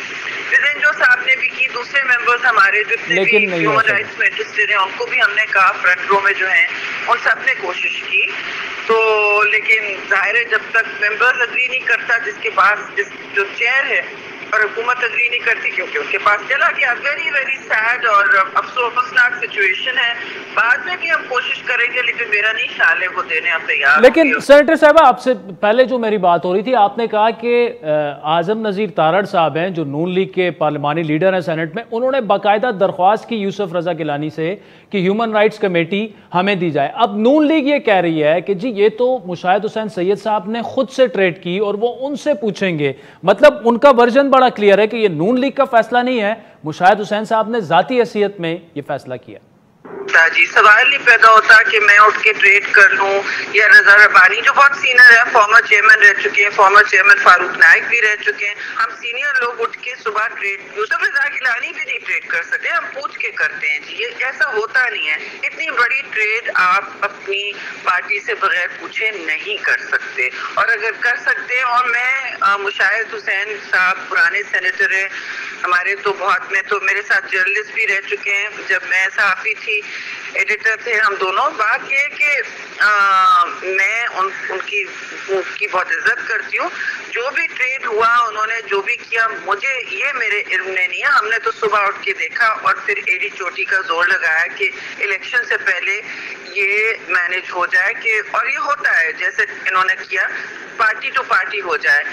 जो साहब ने भी की, दूसरे मेंबर्स हमारे जितने भी ह्यूमन राइट्स में इंटरेस्टेड हैं उनको भी हमने कहा, फ्रंट रो में जो हैं उन सब ने कोशिश की। तो लेकिन जाहिर है जब तक मेंबर्स अग्री नहीं करता, जिसके पास जो चेयर है और हुकूमत अग्री नहीं करती, क्योंकि उनके पास चला गया। वेरी वेरी सैड और अफसोसनाक सिचुएशन है। बाद में भी हम कोशिश करेंगे, लेकिन मेरा नहीं ख्याल है वो देने हम तैयार। लेकिन सेनेटर साहब आपसे पहले जो मेरी बात हो रही थी, आपने कहा कि आजम नज़ीर तारड़ साहब हैं जो नून लीग के पार्लिमानी लीडर हैं सेनेट में, उन्होंने बाकायदा दरख्वास्त की यूसुफ रजा गिलानी से कि ह्यूमन राइट्स कमेटी हमें दी जाए। अब नून लीग ये कह रही है कि जी ये तो मुशाहिद हुसैन सैयद साहब ने खुद से ट्रेड की और वो उनसे पूछेंगे। मतलब उनका वर्जन बड़ा क्लियर है कि ये नून लीग का फैसला नहीं है, मुशाहिद हुसैन साहब ने जाती हैसियत में ये फैसला किया। होता जी, सवाल नहीं पैदा होता कि मैं उठ के ट्रेड कर लूं, या रजा रब्बानी जो बहुत सीनियर है, फॉर्मर चेयरमैन रह चुके हैं, फॉर्मर चेयरमैन फारूक नाइक भी रह चुके हैं, हम सीनियर लोग उठ के सुबह ट्रेड, यूसुफ रजा गिलानी भी नहीं ट्रेड कर सकते, हम पूछ के करते हैं जी, ये ऐसा होता नहीं है। इतनी बड़ी ट्रेड आप अपनी पार्टी से बगैर पूछे नहीं कर सकते, और अगर कर सकते हैं, और मैं मुशाहिद हुसैन साहब पुराने सेनेटर है हमारे, तो बहुत, में तो मेरे साथ जर्नलिस्ट भी रह चुके हैं, जब मैं सहाफ़ी थी, एडिटर थे हम दोनों। बात ये कि मैं उनकी बहुत इज्जत करती हूँ, जो भी ट्रेड हुआ उन्होंने जो भी किया, मुझे ये मेरे इल्म में नहीं है, हमने तो सुबह उठ के देखा और फिर एडी चोटी का जोर लगाया कि इलेक्शन से पहले ये मैनेज हो जाए, कि और ये होता है जैसे इन्होंने किया, पार्टी टू पार्टी हो जाए,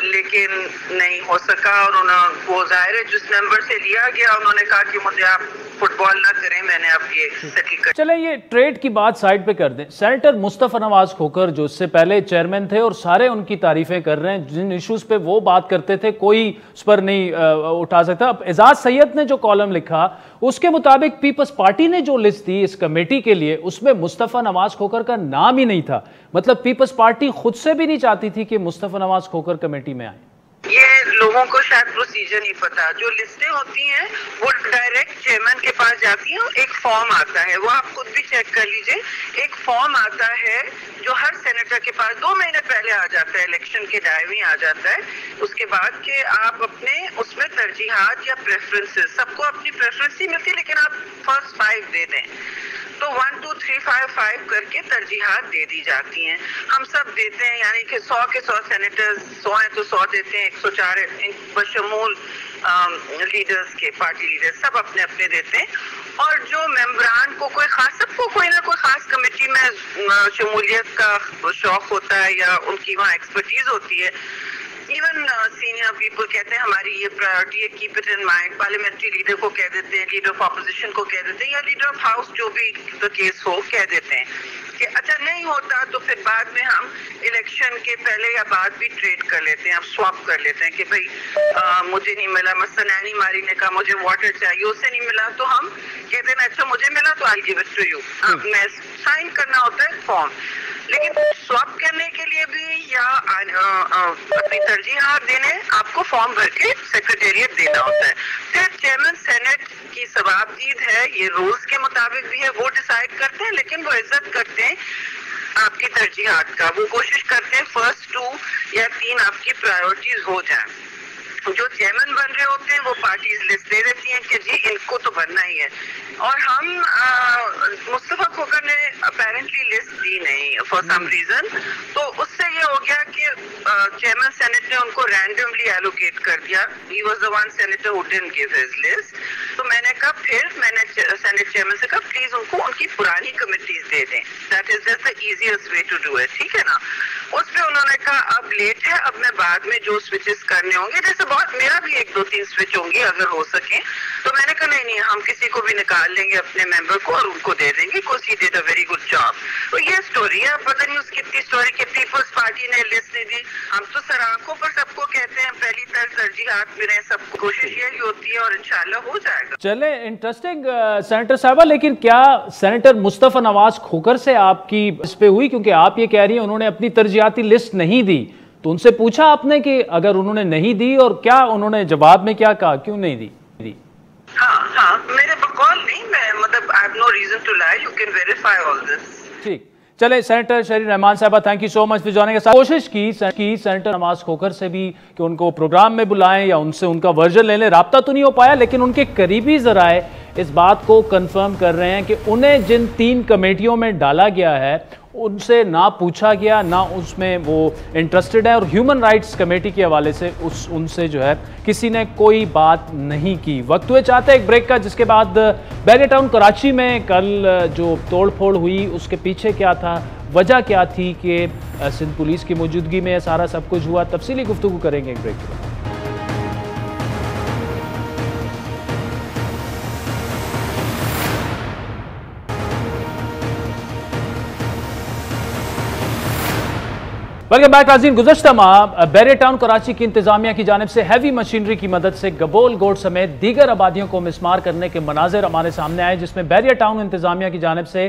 लेकिन नहीं हो सका, और उन्होंने वो जाहिर है जिस मेंबर से लिया गया उन्होंने कहा कि मुझे आप फुटबॉल ना करें, मैंने अब ये सेटल कर। चले ये ट्रेड की बात साइड पे कर दें। सेनेटर मुस्तफ़ा नवाज खोखर जो इससे पहले चेयरमैन थे और सारे उनकी तारीफें कर रहे हैं, जिन इश्यूज पे वो बात करते थे कोई उस पर नहीं उठा सकता। अब एजाज सैयद ने जो कॉलम लिखा उसके मुताबिक पीपल्स पार्टी ने जो लिस्ट दी इस कमेटी के लिए, उसमें मुस्तफ़ा नवाज खोखर का नाम ही नहीं था। मतलब पीपल्स पार्टी खुद से भी नहीं चाहती थी कि मुस्तफ़ा नवाज खोखर कमेटी में आए। ये लोगों को शायद प्रोसीजर नहीं पता, जो लिस्टें होती हैं वो डायरेक्ट चेयरमैन के पास जाती हैं, एक फॉर्म आता है, वो आप खुद भी चेक कर लीजिए, एक फॉर्म आता है जो हर सेनेटर के पास 2 महीने पहले आ जाता है, इलेक्शन के टाइम ही आ जाता है, उसके बाद के आप अपने उसमें तरजीहात या प्रेफरेंसेस, सबको अपनी प्रेफरेंस ही मिलती है, लेकिन आप फर्स्ट 5 दे दें तो 1 2 3 5 करके तरजीहात दे दी जाती हैं, हम सब देते हैं, यानी कि 100 के 100 सेनेटर्स 100 हैं तो 100 देते हैं, 104 बशमूल लीडर्स के, पार्टी लीडर्स सब अपने अपने देते हैं, और जो मेंबरान को कोई खास, सबको कोई ना कोई खास कमेटी में शमूलियत का शौक होता है या उनकी वहाँ एक्सपर्टीज होती है। इवन सीनियर पीपल कहते हैं हमारी ये प्रायोरिटी है, keep it in mind, parliamentary leader को कह देते हैं, लीडर ऑफ अपोजिशन को कह देते हैं, या लीडर ऑफ हाउस जो भी द केस हो कह देते हैं कि अच्छा नहीं होता तो फिर बाद में हम इलेक्शन के पहले या बाद भी ट्रेड कर लेते हैं, हम स्वैप कर लेते हैं कि भाई मुझे नहीं मिला, मसलन एनी मारी ने कहा मुझे वाटर चाहिए, उससे नहीं मिला तो हम कहते हैं अच्छा मुझे मिला तो I give it to you, मैं साइन करना होता है फॉर्म। लेकिन स्वैप करने के लिए भी या अपनी तरजीहात देने आपको फॉर्म भर के सेक्रेटेरिएट देना होता है, फिर चेयरमैन सेनेट की सवाबदीद है, ये रूल्स के मुताबिक भी है, वो डिसाइड करते हैं, लेकिन वो इज्जत करते हैं आपकी तरजीहात का, वो कोशिश करते हैं फर्स्ट 2 या 3 आपकी प्रायोरिटीज हो जाए। जो चेयरमैन बन रहे होते हैं वो पार्टीज लिस्ट दे देती हैं कि जी इनको तो बनना ही है, और हम मुस्तफा खोखर ने अपेरेंटली लिस्ट दी नहीं फॉर सम रीजन, तो उससे ये हो गया कि चेयरमैन सेनेट ने उनको रैंडमली एलोकेट कर दिया, he was the one senator who didn't give his list. तो मैंने कहा, फिर मैंने सेनेट चेयरमैन से कहा प्लीज उनको उनकी पुरानी कमिटीज दे दें, that is just the easiest way to do it, ठीक है ना। उस पे उन्होंने कहा अब लेट है, अब मैं बाद में जो स्विचेस करने होंगे, जैसे बहुत मेरा भी 1 2 3 स्विच होंगे अगर हो सके, तो मैंने कहा नहीं हम किसी को भी निकाल लेंगे अपने मेंबर को और उनको दे देंगे, because he did a very good job. तो ये स्टोरी है, पता नहीं उसकी इतनी स्टोरी कि पीपल्स पार्टी ने लिस्ट नहीं दी, हम तो सर आंखों पर सबको कहते हैं पहली तरजीहात मिले, सबको कोशिश यही होती है और इंशाल्लाह हो जाएगा। चले इंटरेस्टिंग सेनेटर साहबा, लेकिन क्या सेनेटर मुस्तफ़ा नवाज खोखर से आपकी इस पे हुई, क्योंकि आप ये कह रही हैं उन्होंने अपनी तरजीहाती लिस्ट नहीं दी, तो उनसे पूछा आपने कि अगर उन्होंने नहीं दी और क्या उन्होंने जवाब में क्या कहा, क्यों नहीं दी? हाँ मेरे बकौल नहीं, मैं मतलब I have no reason to lie, you can verify all this. ठीक, चले सेनेटर शरीन रहमान साहबा, thank you so much for joining us. कोशिश की सेनेटर नवाज खोखर से भी कि उनको प्रोग्राम में बुलाएं या उनसे उनका वर्जन ले लें, राब्ता तो नहीं हो पाया, लेकिन उनके करीबी जराए इस बात को कंफर्म कर रहे हैं कि उन्हें जिन 3 कमेटियों में डाला गया है उनसे ना पूछा गया, ना उसमें वो इंटरेस्टेड है, और ह्यूमन राइट्स कमेटी के हवाले से उनसे जो है किसी ने कोई बात नहीं की। वक्त हुए चाहते एक ब्रेक का, जिसके बाद बैरियर टाउन कराची में कल जो तोड़ फोड़ हुई उसके पीछे क्या था, वजह क्या थी कि सिंध पुलिस की मौजूदगी में सारा सब कुछ हुआ, तफसीली गुफ्तगू करेंगे एक ब्रेक के बाद। वेलकम बैक नाज़रीन। गुज़श्ता माह बैरियर टाउन कराची की इंतजामिया की जानिब से हैवी मशीनरी की मदद से गबोल गोड समेत दीगर आबादियों को मिसमार करने के मनाजिर हमारे सामने आए, जिसमें बैरियर टाउन इंतजामिया की जानिब से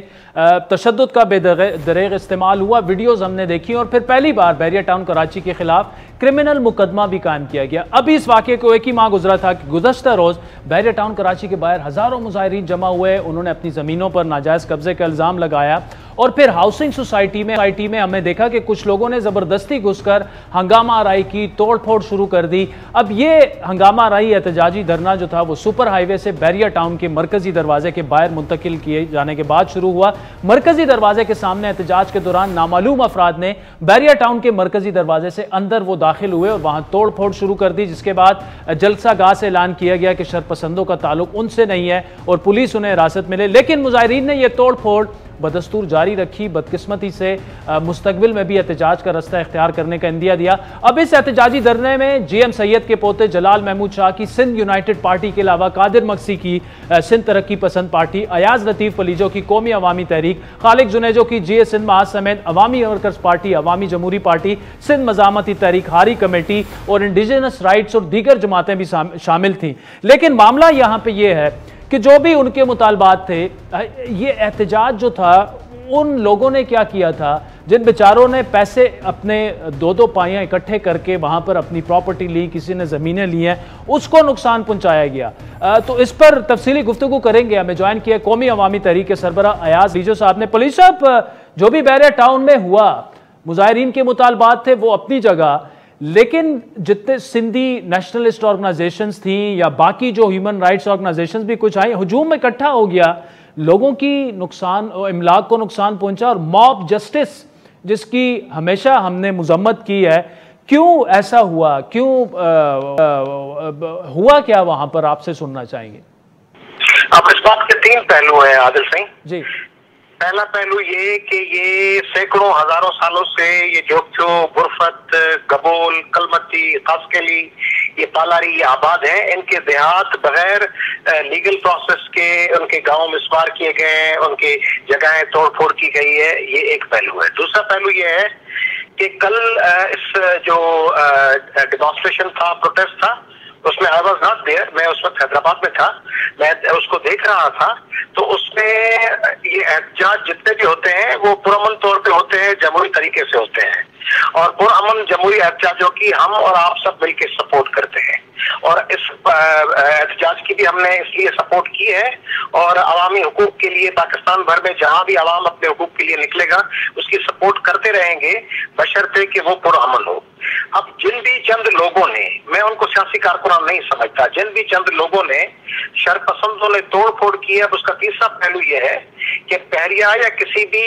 तशद्दुद का बेदरेग इस्तेमाल हुआ। वीडियोज़ हमने देखी और फिर पहली बार बैरियर टाउन कराची के खिलाफ क्रिमिनल मुकदमा भी कायम किया गया। अभी इस वाक़े को एक ही माह गुजरा था कि गुज़श्ता रोज़ बैरियर टाउन कराची के बाहर हज़ारों मुजाहिरीन जमा हुए, उन्होंने अपनी ज़मीनों पर नाजायज़ कब्जे का इल्ज़ाम लगाया और फिर हाउसिंग सोसाइटी में हमने देखा कि कुछ लोगों ने ज़बरदस्ती घुसकर हंगामा आराई की, तोड़ फोड़ शुरू कर दी। अब ये हंगामा आराई एहतजाजी धरना जो था वो सुपर हाईवे से बैरियर टाउन के मरकजी दरवाजे के बाहर मुंतकिल किए जाने के बाद शुरू हुआ। मरकजी दरवाजे के सामने एहतजाज के दौरान नामालूम अफराद ने बैरियर टाउन के मरकजी दरवाजे से अंदर वो दाखिल हुए और वहां तोड़ फोड़ शुरू कर दी, जिसके बाद जलसा गाह से ऐलान किया गया कि शरपसंदों का ताल्लुक उनसे नहीं है और पुलिस उन्हें हिरासत में ले। लेकिन मुजाहिरीन ने यह तोड़ फोड़ बदस्तूर जारी रखी। बदकिस्मती से मुस्तकबिल में भी एहतजाज का रास्ता इख्तियार करने का इंदिया दिया। अब इस एहतजाजी धरने में GM सैयद के पोते जलाल महमूद शाह की सिंध यूनाइटेड पार्टी के अलावा कादिर मक्सी की सिंध तरक्की पसंद पार्टी, अयाज लतीफ़ पलीजो की कौमी अवामी तहरीक, खालिक जुनेजो की GA सिंध महाज समेत अवामी वर्कर्स पार्टी, अवामी जमहूरी पार्टी, सिंध मज़ामती तहरीक, हारी कमेटी और इंडिजिनस राइट्स और दीगर जमातें भी शामिल थीं। लेकिन मामला यहाँ पर यह है कि जो भी उनके मुतालबात थे, ये एहतजाज जो था उन लोगों ने क्या किया था जिन बेचारों ने पैसे अपने दो पाइयाँ इकट्ठे करके वहाँ पर अपनी प्रॉपर्टी ली, किसी ने ज़मीनें ली हैं, उसको नुकसान पहुँचाया गया। तो इस पर तफसीली गुफ्तगू करेंगे। हमें ज्वाइन किया कौमी अवामी तहरीक के सरबरा अयाज लीजो साहब ने। पुलिस साहब, जो भी बैरियर टाउन में हुआ, मुजाहिरीन के मुतालबात थे वो अपनी जगह, लेकिन जितने सिंधी नेशनलिस्ट ऑर्गेनाइजेशंस थी या बाकी जो ह्यूमन राइट्स ऑर्गेनाइजेशंस भी कुछ आई, हुजूम में इकट्ठा हो गया, लोगों की नुकसान इमलाक को नुकसान पहुंचा और मॉब जस्टिस जिसकी हमेशा हमने मुजम्मत की है, क्यों ऐसा हुआ, क्यों हुआ क्या वहां पर, आपसे सुनना चाहेंगे। अब इस बात के 3 पहलू हैं आदिल सिंह जी। पहला पहलू ये कि ये सैकड़ों हजारों सालों से ये जोगचो, बुरफत, गबोल, कलमती, खासकेली, ये पालारी, ये आबाद हैं। इनके देहात बगैर लीगल प्रोसेस के उनके गांव मिसमार किए गए हैं, उनकी जगहें तोड़ फोड़ की गई है। ये एक पहलू है। दूसरा पहलू ये है कि कल इस जो डेमोन्स्ट्रेशन था, प्रोटेस्ट था, उसमें आई वॉज नॉट देयर, मैं उस वक्त हैदराबाद में था, मैं उसको देख रहा था। तो उसमें ये एहतजाज जितने भी होते हैं वो पुरअमन तौर पे होते हैं, जमहूरी तरीके से होते हैं और पुरअमन जमहूरी एहतजाजों की हम और आप सब मिलकर सपोर्ट करते हैं और इस एहतजाज की भी हमने इसलिए सपोर्ट की है और अवामी हुकूक के लिए पाकिस्तान भर में जहां भी अवाम अपने हुकूक के लिए निकलेगा उसकी सपोर्ट करते रहेंगे, बशर्ते कि वो पुरअमन हो। अब जिन भी चंद लोगों ने, मैं उनको सियासी कारकुनान नहीं समझता, जिन भी चंद लोगों ने शरपसंदों ने तोड़ फोड़ की है, अब उसका तीसरा पहलू यह है कि बहरिया या किसी भी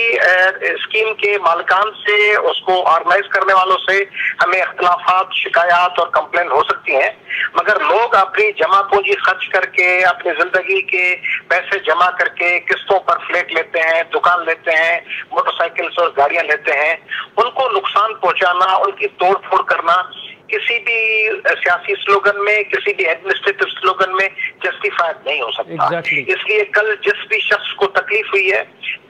स्कीम के मालिकान से, उसको ऑर्गेनाइज करने वालों से हमें इख्तिलाफात, शिकायत और कंप्लेन हो सकती हैं, मगर लोग अपनी जमा पूंजी खर्च करके, अपनी जिंदगी के पैसे जमा करके किस्तों पर फ्लैट लेते हैं, दुकान लेते हैं, मोटरसाइकिल्स और गाड़ियां लेते हैं, उनको नुकसान पहुंचाना, उनकी तोड़ फोड़ करना किसी भी सियासी स्लोगन में, किसी भी एडमिनिस्ट्रेटिव स्लोगन में जस्टिफाइड नहीं हो सकता। इसलिए कल जिस भी शख्स को तकलीफ हुई है,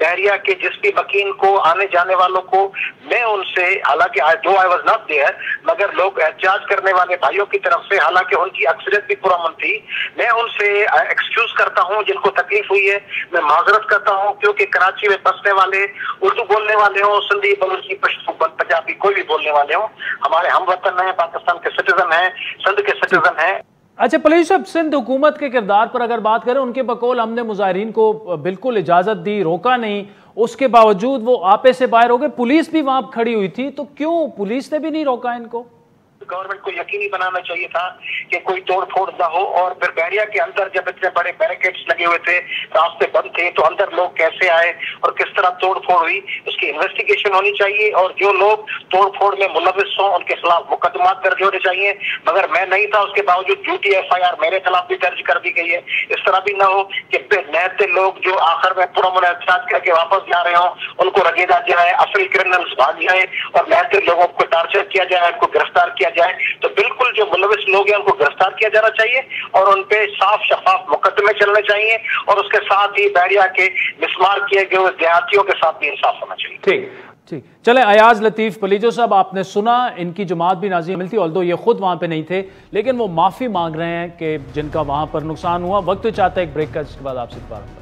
बहरिया के जिस भी वकील को, आने जाने वालों को, मैं उनसे, हालांकि आई वाज नॉट देयर, मगर लोग एहतजाज करने वाले भाइयों की तरफ से, हालांकि उनकी अक्सरियत भी पुरअमन थी, मैं उनसे एक्सक्यूज करता हूं जिनको तकलीफ हुई है, मैं माजरत करता हूं, क्योंकि कराची में बसने वाले, उर्दू बोलने वाले हों, सिंधी, बलूची, पश्तो, पंजाबी, कोई भी बोलने वाले हों, हमारे हम वतन हैं, पाकिस्तान के सिटीजन हैं, सिंध के सिटीजन हैं। अच्छा पुलिस साहब, सिंध हुकूमत के किरदार पर अगर बात करें, उनके बकौल हमने मुजाहिरीन को बिल्कुल इजाजत दी, रोका नहीं, उसके बावजूद वो आपे से बाहर हो गए, पुलिस भी वहां खड़ी हुई थी, तो क्यों पुलिस ने भी नहीं रोका इनको? गवर्नमेंट को यकीनी बनाना चाहिए था कि कोई तोड़ फोड़ ना हो। और फिर बहरिया के अंदर जब इतने बड़े बैरिकेड्स लगे हुए थे, रास्ते बंद थे, तो अंदर लोग कैसे आए और किस तरह तोड़ फोड़ हुई, उसकी इन्वेस्टिगेशन होनी चाहिए और जो लोग तोड़ फोड़ में मुलविस हों उनके खिलाफ मुकदमा दर्ज होने चाहिए। मगर मैं नहीं था, उसके बावजूद झूठी FIR मेरे खिलाफ भी दर्ज कर दी गई है। इस तरह भी ना हो कि नहते लोग जो आखिर में पुरअमन एहतजाज करके वापस जा रहे हों उनको रगेदा जाए, असली क्रिमिनल्स भाग जाए और नहते लोगों को टार्चर किया जाए, उनको गिरफ्तार किया जाए। तो बिल्कुल जो मुलविस लोग हैं उनको गिरफ्तार किया जाना चाहिए और उन पे साफ शफाफ मुकदमे चलने चाहिए और उसके साथ ही बहरिया के मिसमार किए गए देहातियों के साथ भी इंसाफ होना चाहिए। ठीक। ठीक, चले अयाज लतीफ़ पलीजो साहब, आपने सुना इनकी जमात भी नाज़िर मिलती, ऑल्दो ये खुद वहाँ पे नहीं थे, लेकिन वो माफ़ी मांग रहे हैं कि जिनका वहाँ पर नुकसान हुआ। वक्त चाहता है एक ब्रेक का, जिसके बाद आपसे दोबारा मुलाकात।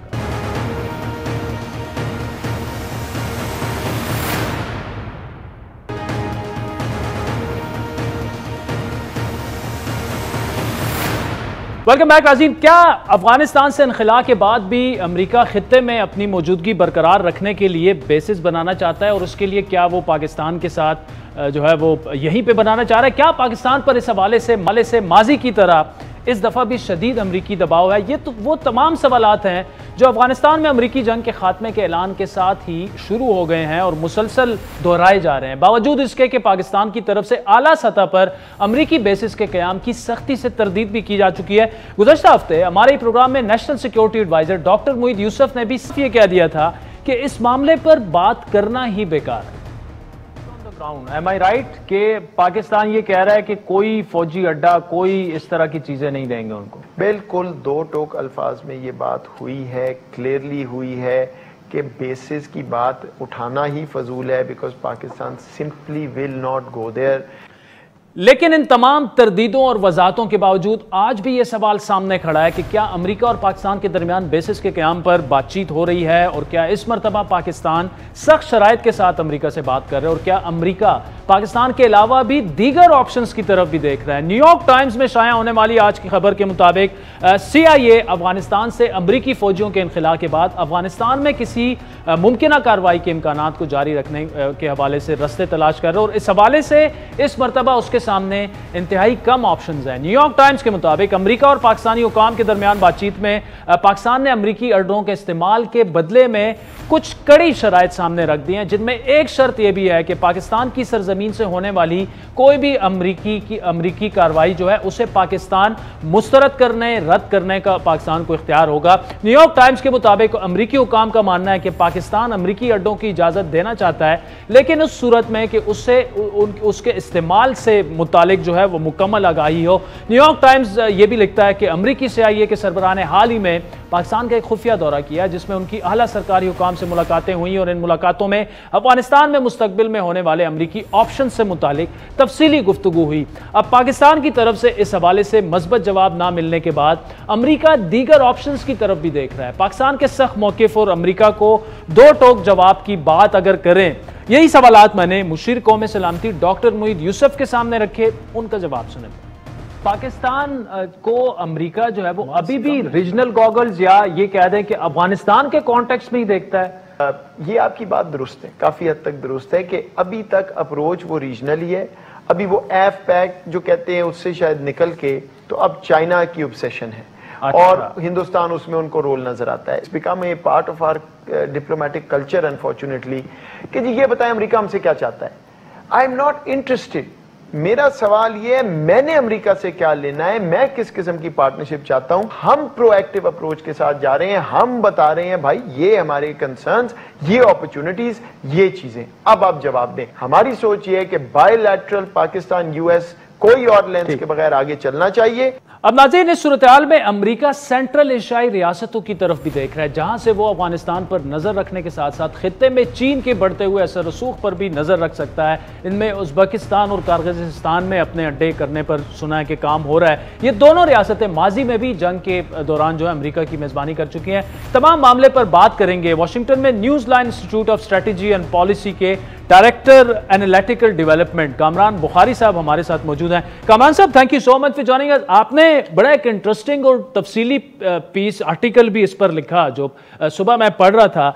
वेलकम बैक नाज़रीन। क्या अफगानिस्तान से इनखला के बाद भी अमेरिका खित्ते में अपनी मौजूदगी बरकरार रखने के लिए बेसिस बनाना चाहता है, और उसके लिए क्या वो पाकिस्तान के साथ जो है वो यहीं पे बनाना चाह रहा है? क्या पाकिस्तान पर इस हवाले से माजी की तरह इस दफ़ा भी शदीद अमरीकी दबाव है? ये तो वो तमाम सवालात हैं जो अफगानिस्तान में अमरीकी जंग के खात्मे के ऐलान के साथ ही शुरू हो गए हैं और मुसलसल दोहराए जा रहे हैं, बावजूद इसके कि पाकिस्तान की तरफ से आला सतह पर अमरीकी बेसिस के क़याम की सख्ती से तरदीद भी की जा चुकी है। गुज़श्ता हफ्ते हमारे प्रोग्राम में national security adviser doctor Moeed Yusuf ने भी ये कह दिया था कि इस मामले पर बात करना ही बेकार है। Am I right कि पाकिस्तान ये कह रहा है कि कोई फौजी अड्डा, कोई इस तरह की चीजें नहीं देंगे उनको? बिल्कुल दो टोक अल्फाज में ये बात हुई है, क्लियरली हुई है कि बेसिस की बात उठाना ही फजूल है, because Pakistan simply will not go there. लेकिन इन तमाम तरदीदों और वजाहतों के बावजूद आज भी यह सवाल सामने खड़ा है कि क्या अमेरिका और पाकिस्तान के दरमियान बेसिस के क़याम पर बातचीत हो रही है, और क्या इस मरतबा पाकिस्तान सख्त शराइत के साथ अमेरिका से बात कर रहे हैं, और क्या अमेरिका पाकिस्तान के अलावा भी दीगर ऑप्शंस की तरफ भी देख रहा है? न्यूयॉर्क टाइम्स में शाया होने वाली आज की खबर के मुताबिक CIA अफगानिस्तान से अमरीकी फौजियों के इनखला के बाद अफगानिस्तान में किसी मुमकिन कार्रवाई के इम्कानात को जारी रखने के हवाले से रास्ते तलाश कर रहे हैं, और इस हवाले से इस मरतबा उसके सामने इंतहाई कम ऑप्शंस हैं। न्यूयॉर्क टाइम्स के मुताबिक अमेरिका और पाकिस्तानी हुकाम के दरमियान बातचीत में पाकिस्तान ने अमरीकी अड्डों के इस्तेमाल के बदले में कुछ कड़ी शराइत सामने रख दी हैं, जिनमें एक शर्त यह भी है कि पाकिस्तान की सरजमीन से होने वाली कोई भी अमरीकी कार्रवाई जो है उसे पाकिस्तान मुस्तरद करने, रद्द करने का पाकिस्तान को इख्तियार होगा। न्यूयॉर्क टाइम्स के मुताबिक अमरीकी हुकाम का मानना है कि पाकिस्तान अमरीकी अड्डों की इजाजत देना चाहता है, लेकिन उस सूरत में कि उसके इस्तेमाल से मुतालिक जो है वो मुकम्मल आगाही हो। न्यूयॉर्क टाइम्स ये भी लिखता है कि अमरीकी CIA के सरबराह ने हाल ही में पाकिस्तान का एक खुफिया दौरा किया, जिसमें उनकी आला सरकारी हुकाम से मुलाकातें हुई, और इन मुलाकातों में अफगानिस्तान में मुस्तकबिल में होने वाले अमरीकी ऑप्शन से मुतालिक तफसीली गुफ्तगू हुई। अब पाकिस्तान की तरफ से इस हवाले से मस्बत जवाब ना मिलने के बाद अमरीका दीगर ऑप्शंस की तरफ भी देख रहा है। पाकिस्तान के सख्त मौक़िफ़ और अमरीका को दो टोक जवाब की बात अगर करें, यही सवालात मैंने मुशीर कौम सलामती डॉक्टर मोईद यूसुफ के सामने रखे, उनका जवाब सुने। पाकिस्तान को अमेरिका जो है वो अभी भी रीजनल गॉगल्स या ये कह दें कि अफगानिस्तान के कॉन्टेक्स्ट में ही देखता है। ये आपकी बात दुरुस्त है, काफी हद तक दुरुस्त है कि अभी तक अप्रोच वो रीजनल ही है। अभी वो एफ-पैक जो कहते हैं उससे शायद निकल के तो अब चाइना की ऑब्सेशन है। अच्छा। और हिंदुस्तान उसमें उनको रोल नजर आता है। It's become a part of our diplomatic culture unfortunately कि जी ये बताएं अमेरिका हमसे क्या चाहता है। I am not interested. मेरा सवाल ये है मैंने अमेरिका से क्या लेना है, मैं किस किस्म की पार्टनरशिप चाहता हूं। हम प्रोएक्टिव अप्रोच के साथ जा रहे हैं, हम बता रहे हैं भाई ये हमारे कंसर्न्स, ये अपॉर्चुनिटीज, ये चीजें। अब आप जवाब दें। हमारी सोच ये है कि बायलैटरल पाकिस्तान US कोई और लेंस के बगैर आगे चलना चाहिए। अब नाज़रीन, इस सूरत-ए-हाल में अमेरिका सेंट्रल एशियाई रियासतों की तरफ भी देख रहा है, जहां से वो अफगानिस्तान पर नजर रखने के साथ साथ खित्ते में चीन के बढ़ते हुए असर रसूख पर भी नजर रख सकता है। इनमें उज़्बेकिस्तान और किर्गिज़स्तान में अपने अड्डे करने पर सुना है कि काम हो रहा है। ये दोनों रियासतें माजी में भी जंग के दौरान जो है अमेरिका की मेजबानी कर चुकी हैं। तमाम मामले पर बात करेंगे। वाशिंगटन में newsline institute of strategy and policy के director analytical development Kamran Bukhari साहब हमारे साथ मौजूद हैं। कामरान साहब, thank you so much for joining us. आपने बड़ा एक इंटरेस्टिंग और तफसीली पीस आर्टिकल भी इस पर लिखा जो सुबह मैं पढ़ रहा था।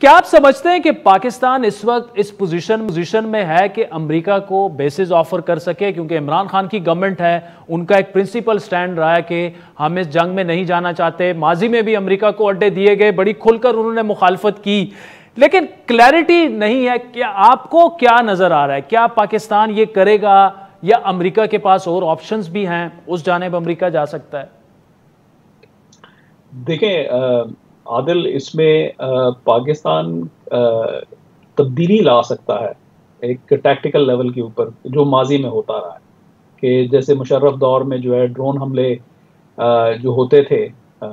क्या आप समझते हैं कि पाकिस्तान इस वक्त इस पोजीशन में है कि अमेरिका को बेसिस ऑफर कर सके? क्योंकि इमरान खान की गवर्नमेंट है, उनका एक प्रिंसिपल स्टैंड रहा है कि हम इस जंग में नहीं जाना चाहते। माजी में भी अमेरिका को अड्डे दिए गए, बड़ी खुलकर उन्होंने मुखालफत की, लेकिन क्लैरिटी नहीं है। क्या आपको क्या नजर आ रहा है? क्या पाकिस्तान ये करेगा या अमेरिका के पास और ऑप्शंस भी हैं, उस जानिब अमेरिका जा सकता है? देखें आदिल, इसमें पाकिस्तान तब्दीली ला सकता है एक टैक्टिकल लेवल के ऊपर, जो माजी में होता रहा है कि जैसे मुशर्रफ दौर में जो है ड्रोन हमले जो होते थे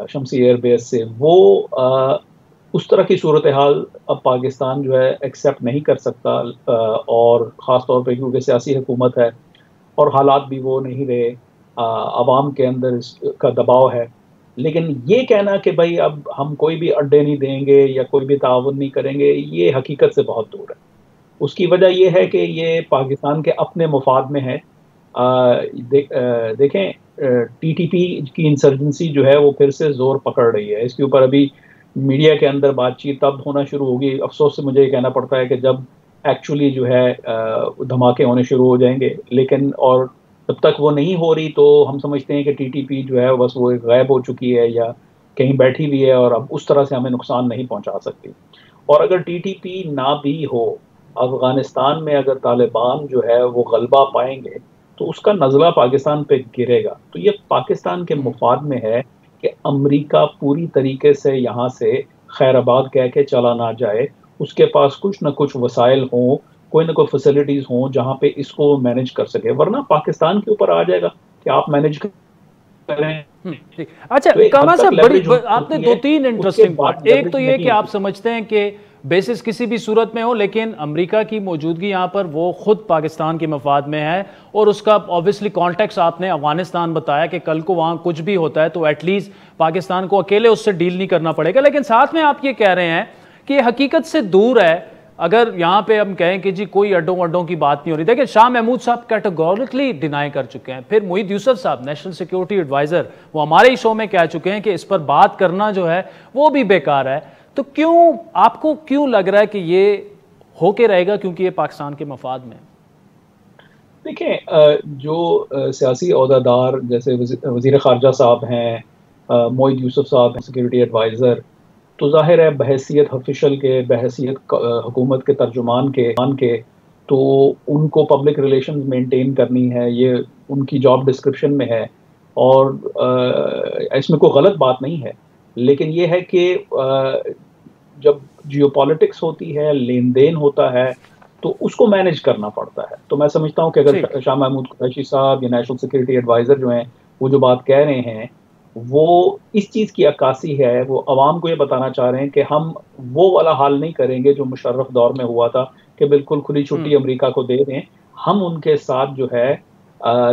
शम्सी एयरबेस से, वो उस तरह की सूरत हाल अब पाकिस्तान जो है एक्सेप्ट नहीं कर सकता, और ख़ास तौर पे क्योंकि सियासी हुकूमत है और हालात भी वो नहीं रहे, आवाम के अंदर इसका दबाव है। लेकिन ये कहना कि भाई अब हम कोई भी अड्डे नहीं देंगे या कोई भी ताउन नहीं करेंगे, ये हकीकत से बहुत दूर है। उसकी वजह ये है कि ये पाकिस्तान के अपने मुफाद में है। देखें, टीटीपी की इंसर्जेंसी जो है वो फिर से जोर पकड़ रही है। इसके ऊपर अभी मीडिया के अंदर बातचीत तब होना शुरू होगी, अफसोस से मुझे ये कहना पड़ता है कि जब एक्चुअली जो है धमाके होने शुरू हो जाएंगे। लेकिन और जब तक वो नहीं हो रही तो हम समझते हैं कि टीटीपी जो है बस वो गायब हो चुकी है या कहीं बैठी हुई है और अब उस तरह से हमें नुकसान नहीं पहुंचा सकती। और अगर टीटीपी ना भी हो, अफगानिस्तान में अगर तालिबान जो है वो गलबा पाएंगे तो उसका नज़ला पाकिस्तान पे गिरेगा। तो ये पाकिस्तान के मुफाद में है कि अमेरिका पूरी तरीके से यहाँ से खैराबाद कह के चला ना जाए, उसके पास कुछ ना कुछ वसाइल हों, कोई ना कोई फैसिलिटीज़ हों जहाँ पे इसको मैनेज कर सके, वरना पाकिस्तान के ऊपर आ जाएगा कि आप मैनेज करें। अच्छा कामा साहब, आपने 2-3 इंटरेस्टिंग बात, एक तो ये कि आप समझते हैं कि बेसिस किसी भी सूरत में हो, लेकिन अमेरिका की मौजूदगी यहाँ पर वो खुद पाकिस्तान के मफाद में है, और उसका ऑब्वियसली कॉन्टेक्स्ट आपने अफगानिस्तान बताया कि कल को वहाँ कुछ भी होता है तो एटलीस्ट पाकिस्तान को अकेले उससे डील नहीं करना पड़ेगा। लेकिन साथ में आप ये कह रहे हैं कि ये हकीकत से दूर है। अगर यहाँ पे हम कहें कि जी कोई अड्डों की बात नहीं हो रही, देखिए शाह महमूद साहब कैटेगोरिकली डिनाई कर चुके हैं, फिर मुईद यूसुफ साहब नेशनल सिक्योरिटी एडवाइजर वो हमारे ही शो में कह चुके हैं कि इस पर बात करना जो है वो भी बेकार है। तो क्यों आपको क्यों लग रहा है कि ये होके रहेगा, क्योंकि ये पाकिस्तान के मफाद में? देखिए, जो सियासी ओहदेदार जैसे वज़ीर ख़ारजा साहब हैं, मुईद यूसुफ साहब सिक्योरिटी एडवाइज़र, तो जाहिर है बहैसियत ऑफिशियल के, बहैसियत हुकूमत के तर्जुमान के तो उनको पब्लिक रिलेशंस मेंटेन करनी है, ये उनकी जॉब डिस्क्रिप्शन में है और इसमें कोई गलत बात नहीं है। लेकिन ये है कि जब जियोपॉलिटिक्स होती है, लेन देन होता है, तो उसको मैनेज करना पड़ता है। तो मैं समझता हूँ कि अगर शाह महमूद कुरैशी साहब या नेशनल सिक्योरिटी एडवाइज़र जो हैं वो जो बात कह रहे हैं वो इस चीज़ की अक्कासी है, वो अवाम को ये बताना चाह रहे हैं कि हम वो वाला हाल नहीं करेंगे जो मुशर्रफ दौर में हुआ था कि बिल्कुल खुली छुट्टी अमेरिका को दे दें। हम उनके साथ जो है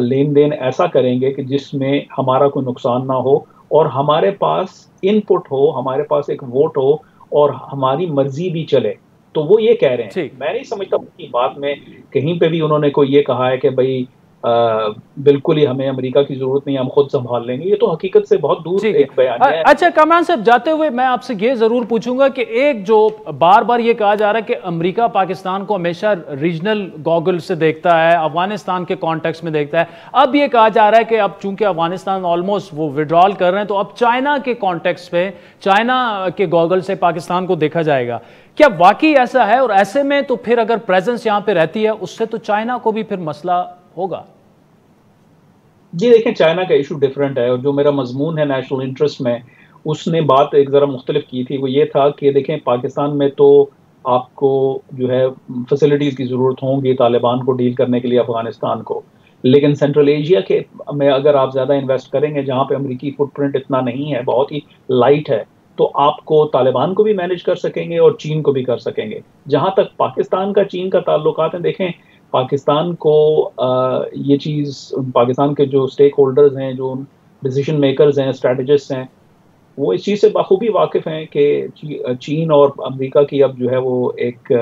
लेन देन ऐसा करेंगे कि जिसमें हमारा कोई नुकसान ना हो और हमारे पास इनपुट हो, हमारे पास एक वोट हो और हमारी मर्जी भी चले। तो वो ये कह रहे हैं। मैं नहीं समझता उनकी बात में कहीं पे भी उन्होंने कोई ये कहा है कि भाई बिल्कुल ही हमें अमेरिका की जरूरत नहीं, हम खुद संभाल लेंगे। ये तो हकीकत से बहुत दूर एक बयान है। अच्छा कामरान साहब, जाते हुए मैं आपसे ये जरूर पूछूंगा कि एक जो बार बार ये कहा जा रहा है कि अमेरिका पाकिस्तान को हमेशा रीजनल गॉगल से देखता है, अफगानिस्तान के कॉन्टेक्स्ट में देखता है। अब ये कहा जा रहा है कि अब चूंकि अफगानिस्तान ऑलमोस्ट वो विड्रॉल कर रहे हैं तो अब चाइना के कॉन्टेक्स्ट पे, चाइना के गॉगल से पाकिस्तान को देखा जाएगा। क्या वाकई ऐसा है? और ऐसे में तो फिर अगर प्रेजेंस यहाँ पे रहती है उससे तो चाइना को भी फिर मसला होगा। जी देखें, चाइना का इशू डिफरेंट है और जो मेरा मजमून है नेशनल इंटरेस्ट में, उसने बात एक ज़रा मुख्तलिफ की थी। वो ये था कि देखें पाकिस्तान में तो आपको जो है फैसिलिटीज़ की ज़रूरत होंगी तालिबान को डील करने के लिए अफगानिस्तान को, लेकिन सेंट्रल एशिया के में अगर आप ज़्यादा इन्वेस्ट करेंगे जहाँ पे अमेरिकी फुटप्रिंट इतना नहीं है, बहुत ही लाइट है, तो आपको तालिबान को भी मैनेज कर सकेंगे और चीन को भी कर सकेंगे। जहाँ तक पाकिस्तान का चीन का ताल्लुकात है, देखें पाकिस्तान को ये चीज़, पाकिस्तान के जो स्टेक होल्डर्स हैं, जो डिसीजन मेकर्स हैं, स्ट्रेटजिस्ट हैं, वो इस चीज़ से बखूबी वाकिफ़ हैं कि चीन और अमेरिका की अब जो है वो एक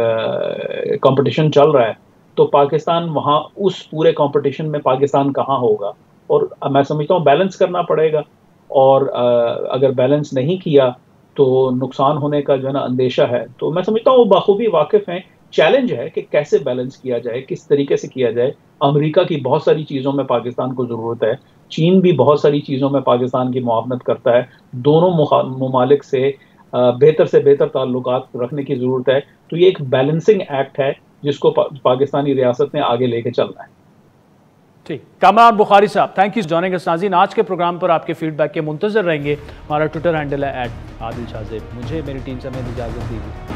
कंपटीशन चल रहा है। तो पाकिस्तान वहाँ उस पूरे कंपटीशन में पाकिस्तान कहाँ होगा, और मैं समझता हूँ बैलेंस करना पड़ेगा। और अगर बैलेंस नहीं किया तो नुकसान होने का जो है ना अंदेशा है। तो मैं समझता हूँ वो बखूबी वाकिफ़ हैं। चैलेंज है कि कैसे बैलेंस किया जाए, किस तरीके से किया जाए। अमेरिका की बहुत सारी चीज़ों में पाकिस्तान को ज़रूरत है, चीन भी बहुत सारी चीज़ों में पाकिस्तान की मुआवनत करता है। दोनों ममालिक से बेहतर ताल्लुकात रखने की ज़रूरत है। तो ये एक बैलेंसिंग एक्ट है जिसको पाकिस्तानी रियासत ने आगे लेके चलना है। ठीक, कामरान बुखारी साहब, थैंक यू जॉइनिंग अस। नाज़रीन, आज के प्रोग्राम पर आपके फीडबैक के मुंतज़र रहेंगे। हमारा ट्विटर हैंडल है @आदिल शाहज़ेब। मुझे मेरी टीम से इजाज़त दीजिए।